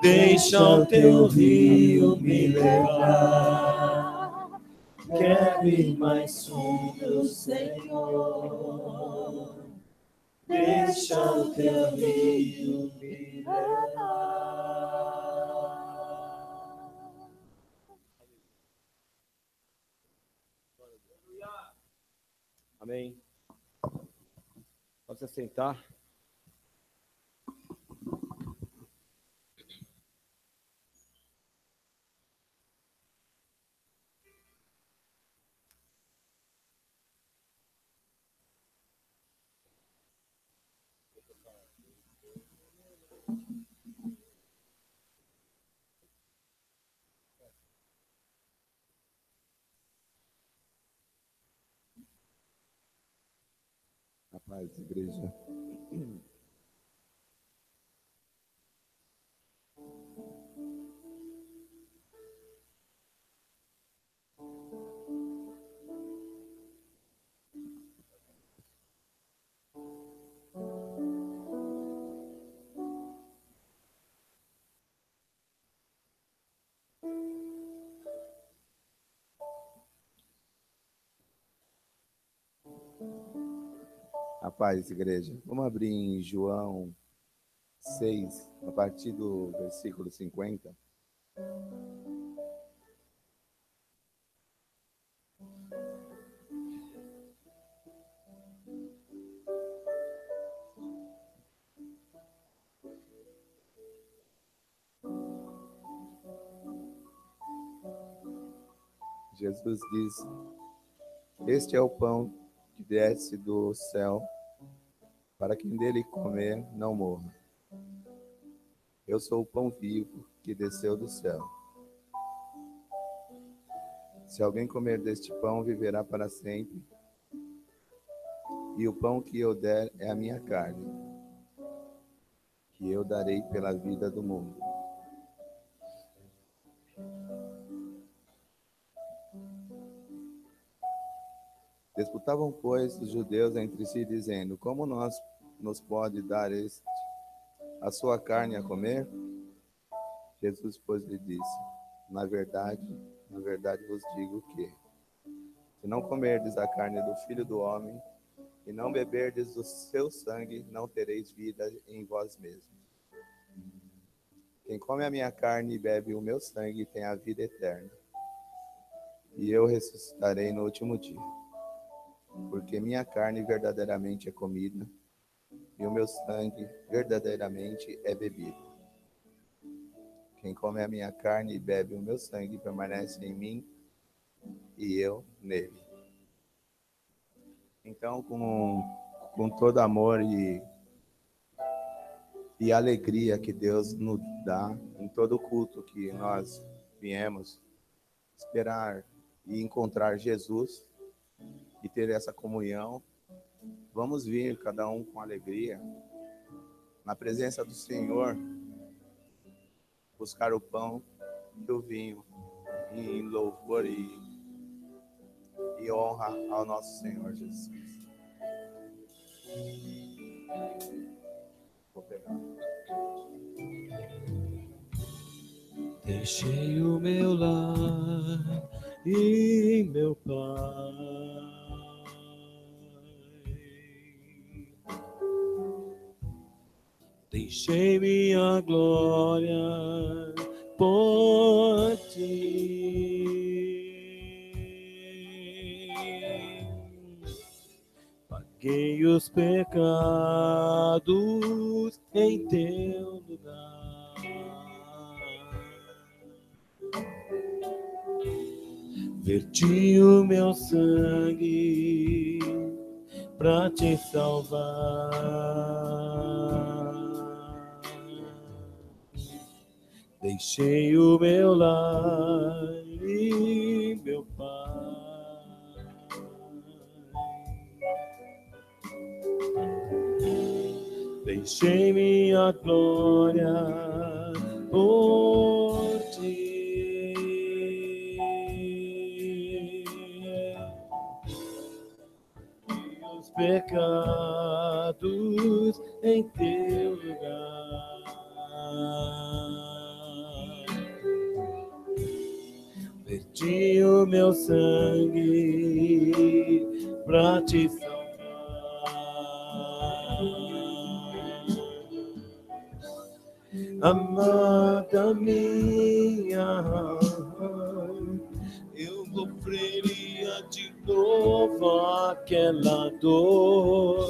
Deixa o teu rio me levar. Quero ir mais fundo, Senhor. Deixa o teu rio me levar. Amém. Pode se sentar. A paz, igreja. A paz, igreja. Vamos abrir em João 6, a partir do versículo 50. Jesus disse: este é o pão que desce do céu, para quem dele comer não morra. Eu sou o pão vivo que desceu do céu. Se alguém comer deste pão, viverá para sempre. E o pão que eu der é a minha carne, que eu darei pela vida do mundo. Disputavam, pois, os judeus entre si, dizendo: como nos pode dar a sua carne a comer? Jesus, pois, lhe disse: na verdade vos digo que, se não comerdes a carne do Filho do Homem e não beberdes do seu sangue, não tereis vida em vós mesmos. Quem come a minha carne e bebe o meu sangue tem a vida eterna, e eu ressuscitarei no último dia. Porque minha carne verdadeiramente é comida, e o meu sangue verdadeiramente é bebido. Quem come a minha carne e bebe o meu sangue permanece em mim, e eu nele. Então, com todo amor e alegria que Deus nos dá, em todo culto que nós viemos esperar e encontrar Jesus e ter essa comunhão, vamos vir cada um com alegria, na presença do Senhor, buscar o pão e o vinho em louvor e honra ao nosso Senhor Jesus. Vou pegar. Deixei o meu lar e meu pai, deixei minha glória por ti, paguei os pecados em teu lugar. Verti o meu sangue pra te salvar. Deixei o meu lar e meu pai. Deixei minha glória por ti. Pecados em teu lugar. Verti o meu sangue pra te salvar. Amada minha, eu sofreria de novo aquela dor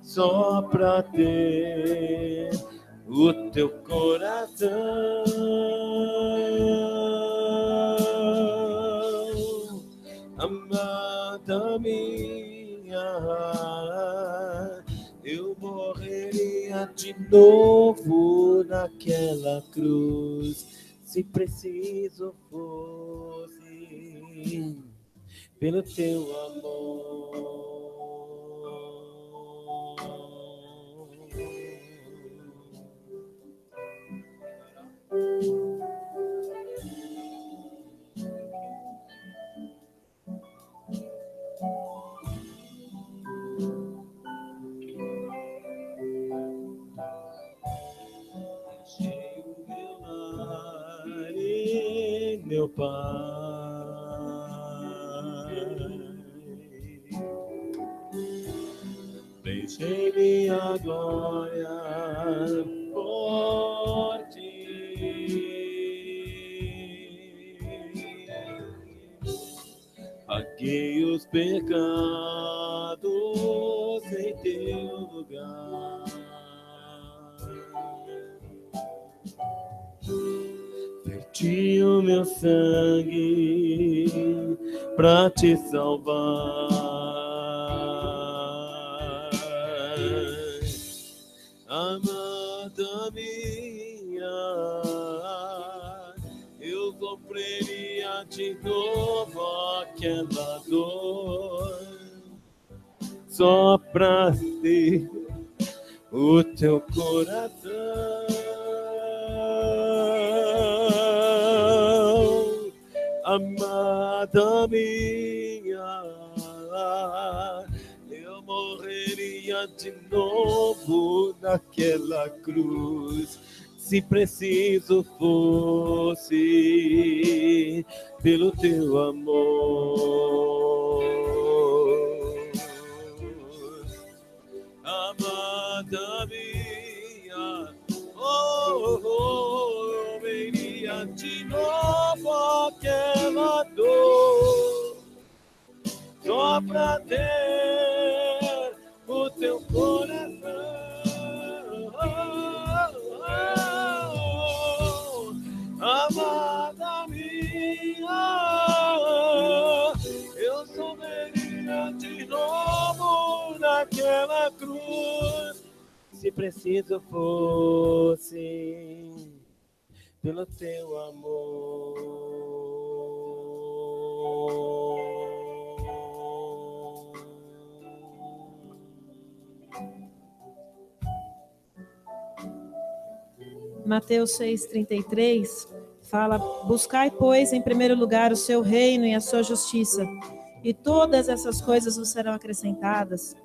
só pra ter o teu coração. Amada minha, eu morreria de novo naquela cruz, se preciso fosse, pelo teu amor. Deixei o meu lar e meu pai, deixei minha glória por ti, paguei os pecados em teu lugar. verti o meu sangue pra te salvar. Amada minha, eu sofreria de novo aquela dor só pra ter o teu coração. Amada minha, eu morreria de novo naquela cruz, se preciso fosse, pelo teu amor. Amada minha, eu veria de novo aquela dor, só pra ter o teu coração. Amada minha, eu só veria de novo naquela cruz, se preciso fosse, pelo teu amor. Mateus 6,33 fala: buscai, pois, em primeiro lugar o seu reino e a sua justiça, e todas essas coisas vos serão acrescentadas.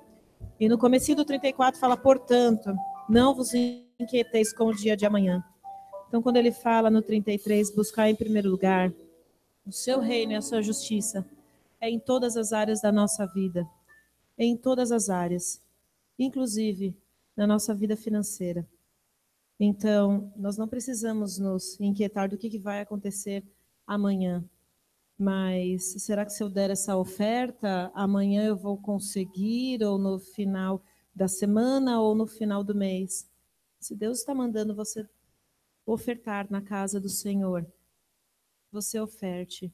E no comecinho do 34 fala: portanto, não vos inquieteis com o dia de amanhã. Então, quando ele fala no 33, buscar em primeiro lugar o seu reino e a sua justiça, é em todas as áreas da nossa vida, em todas as áreas, inclusive na nossa vida financeira. Então, nós não precisamos nos inquietar do que vai acontecer amanhã. Mas será que se eu der essa oferta, amanhã eu vou conseguir, ou no final da semana, ou no final do mês? Se Deus está mandando você ofertar na casa do Senhor, você oferte.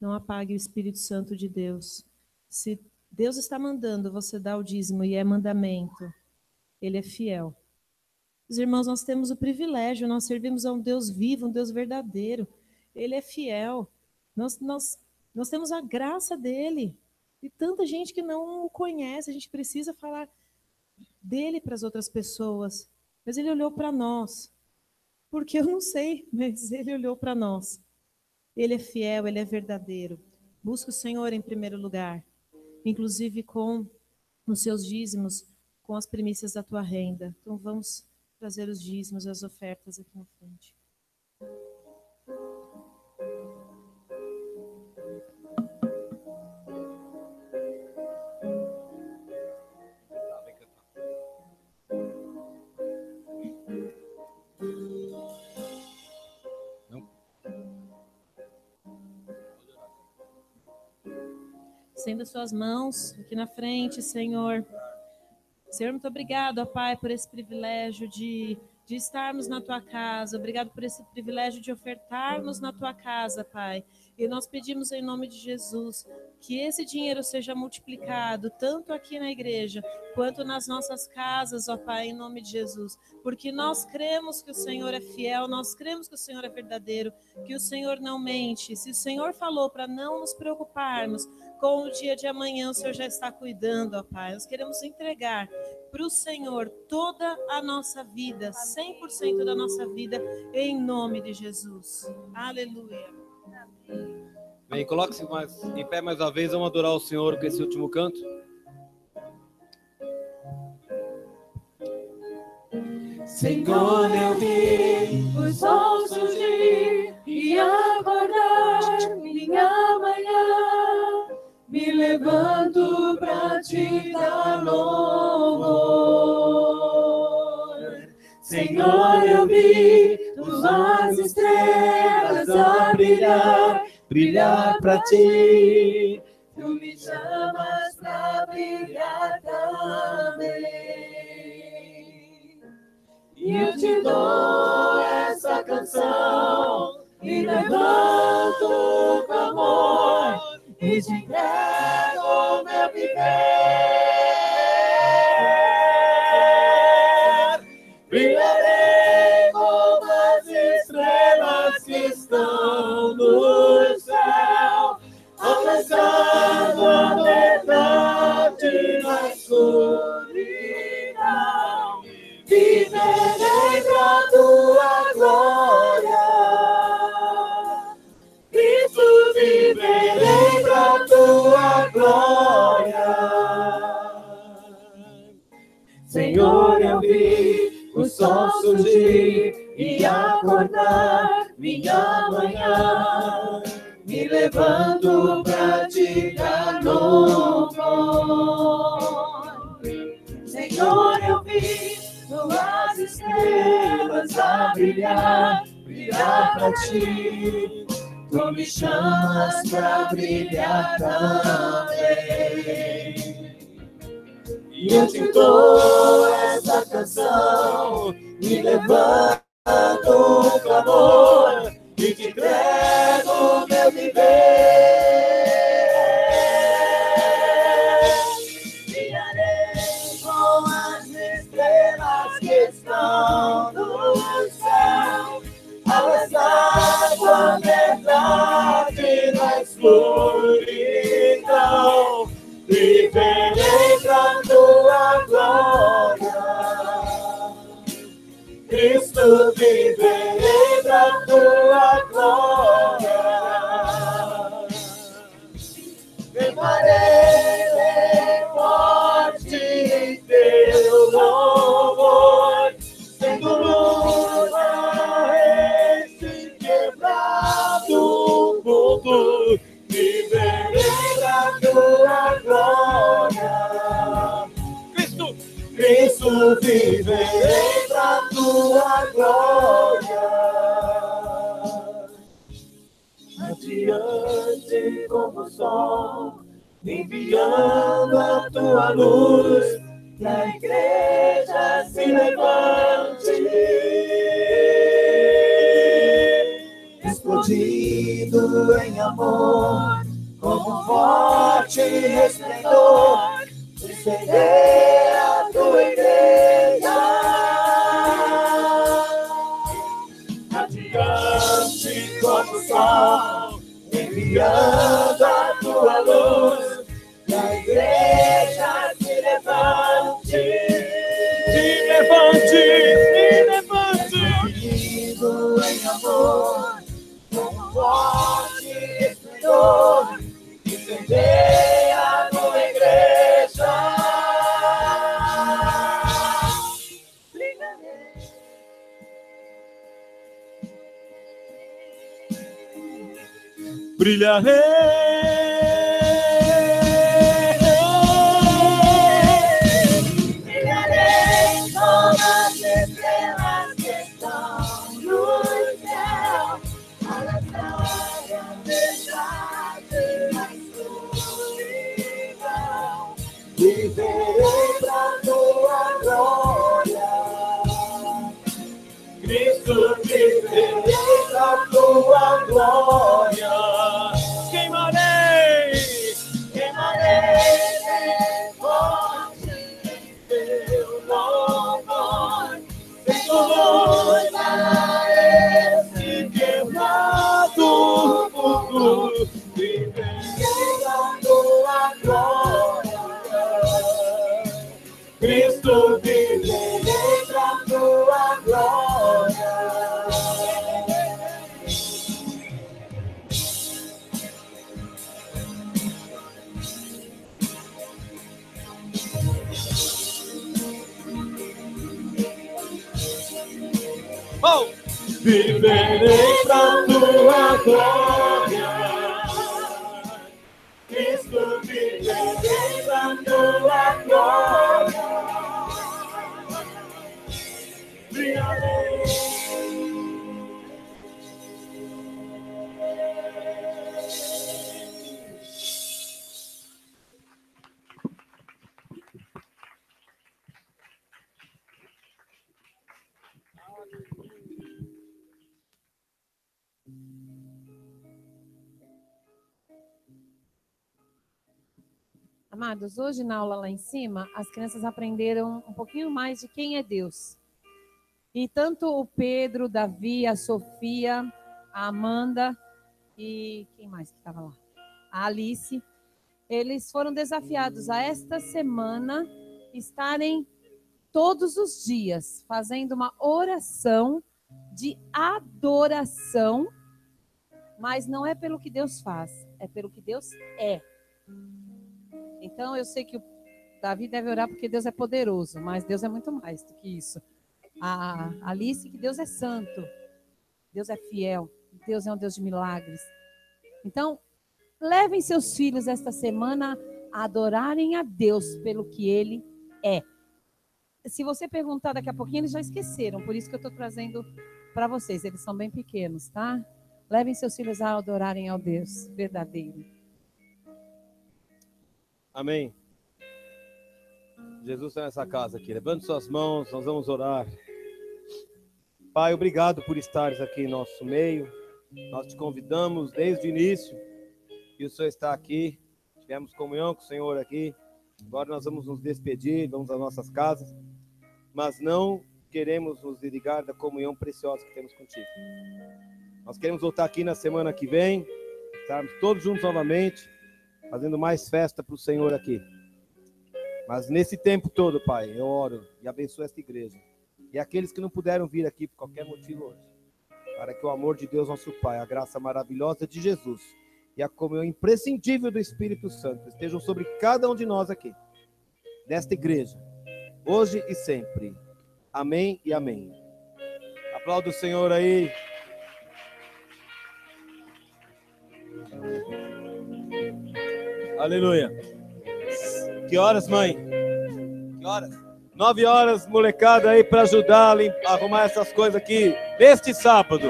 Não apague o Espírito Santo de Deus. Se Deus está mandando você dar o dízimo e é mandamento, Ele é fiel. Os irmãos, nós temos o privilégio, nós servimos a um Deus vivo, um Deus verdadeiro. Ele é fiel. Nós temos a graça dele. E tanta gente que não o conhece, a gente precisa falar dele para as outras pessoas. Mas ele olhou para nós. Porque eu não sei, mas ele olhou para nós. Ele é fiel, ele é verdadeiro. Busca o Senhor em primeiro lugar, inclusive com os seus dízimos, com as primícias da tua renda. Então vamos trazer os dízimos, as ofertas aqui na frente. Estenda suas mãos aqui na frente, Senhor. Senhor, muito obrigado, ó Pai, por esse privilégio de estarmos na Tua casa. Obrigado por esse privilégio de ofertarmos na Tua casa, Pai. E nós pedimos em nome de Jesus que esse dinheiro seja multiplicado, tanto aqui na igreja, quanto nas nossas casas, ó Pai, em nome de Jesus. Porque nós cremos que o Senhor é fiel, nós cremos que o Senhor é verdadeiro, que o Senhor não mente. Se o Senhor falou para não nos preocuparmos com o dia de amanhã, o Senhor já está cuidando, ó Pai. Nós queremos entregar para o Senhor toda a nossa vida, 100% da nossa vida, em nome de Jesus. Aleluia. Bem, coloque-se em pé mais uma vez, vamos adorar o Senhor com esse último canto. Senhor, eu vi o sol surgir e acordar minha manhã. Me levanto pra te dar louvor. Senhor, eu vi as estrelas a brilhar, brilhar pra ti. Tu me chamas pra brilhar também. E eu te dou essa canção, e levanto com amor e te entrego meu viver. Brilharei como as estrelas que estão no céu, alcançando a verdade na escuridão. Viverei pra tua glória, Cristo, viverei pra tua glória. Senhor, eu vi o sol surgir e acordar minha manhã. Me levanto pra te dar louvor. Senhor, eu vi tuas estrelas a brilhar, brilhar pra ti. Tu me chamas pra brilhar também. E eu te dou essa canção, me levanto um clamor e te entrego meu viver. Brilharei com as estrelas que estão no céu, alcançando a verdade na escuridão. Viverei pra tua glória, Cristo, viverei pra tua glória. Cantarei forte em teu louvor, sendo luz a esse quebrado mundo. Viverei pra tua glória, Cristo, viverei pra tua glória. Adiante como o sol, enviando a tua luz, que a igreja se levante, explodindo em amor, como um forte resplendor, estender a tua igreja. Adiante como o sol, enviando a tua luz, que a igreja se levante. Se levante, se levante. Explodindo em amor, como um forte resplendor, incendeia a tua igreja. Brilharei como as estrelas que estão no céu, alcançando a verdade na escuridão. Viverei pra tua glória, Cristo, viverei pra tua glória. Queimarei forte em teu louvor, sendo luz a esse quebrado mundo. Viverei pra tua glória, Cristo, viverei pra tua glória. Viverei pra tua glória, Cristo, viverei pra tua glória. Brilharei. Amados, hoje na aula lá em cima, as crianças aprenderam um pouquinho mais de quem é Deus. E tanto o Pedro, o Davi, a Sofia, a Amanda e quem mais que estava lá? A Alice. Eles foram desafiados a esta semana estarem todos os dias fazendo uma oração de adoração, mas não é pelo que Deus faz, é pelo que Deus é. Então, eu sei que o Davi deve orar porque Deus é poderoso, mas Deus é muito mais do que isso. A Alice, que Deus é santo, Deus é fiel, Deus é um Deus de milagres. Então, levem seus filhos esta semana a adorarem a Deus pelo que Ele é. Se você perguntar daqui a pouquinho, eles já esqueceram, por isso que eu estou trazendo para vocês. Eles são bem pequenos, tá? Levem seus filhos a adorarem ao Deus verdadeiro. Amém. Jesus está nessa casa aqui. Levante suas mãos, nós vamos orar. Pai, obrigado por estares aqui em nosso meio. Nós te convidamos desde o início e o Senhor está aqui. Tivemos comunhão com o Senhor aqui. Agora nós vamos nos despedir, vamos às nossas casas, mas não queremos nos desligar da comunhão preciosa que temos contigo. Nós queremos voltar aqui na semana que vem, estarmos todos juntos novamente, fazendo mais festa para o Senhor aqui. Mas nesse tempo todo, Pai, eu oro e abençoo esta igreja. E aqueles que não puderam vir aqui por qualquer motivo hoje, para que o amor de Deus, nosso Pai, a graça maravilhosa de Jesus e a comunhão imprescindível do Espírito Santo estejam sobre cada um de nós aqui, desta igreja, hoje e sempre. Amém e amém. Aplauda o Senhor aí. Aleluia. Que horas, mãe? Que horas? 9 horas, molecada aí, para ajudar a arrumar essas coisas aqui neste sábado.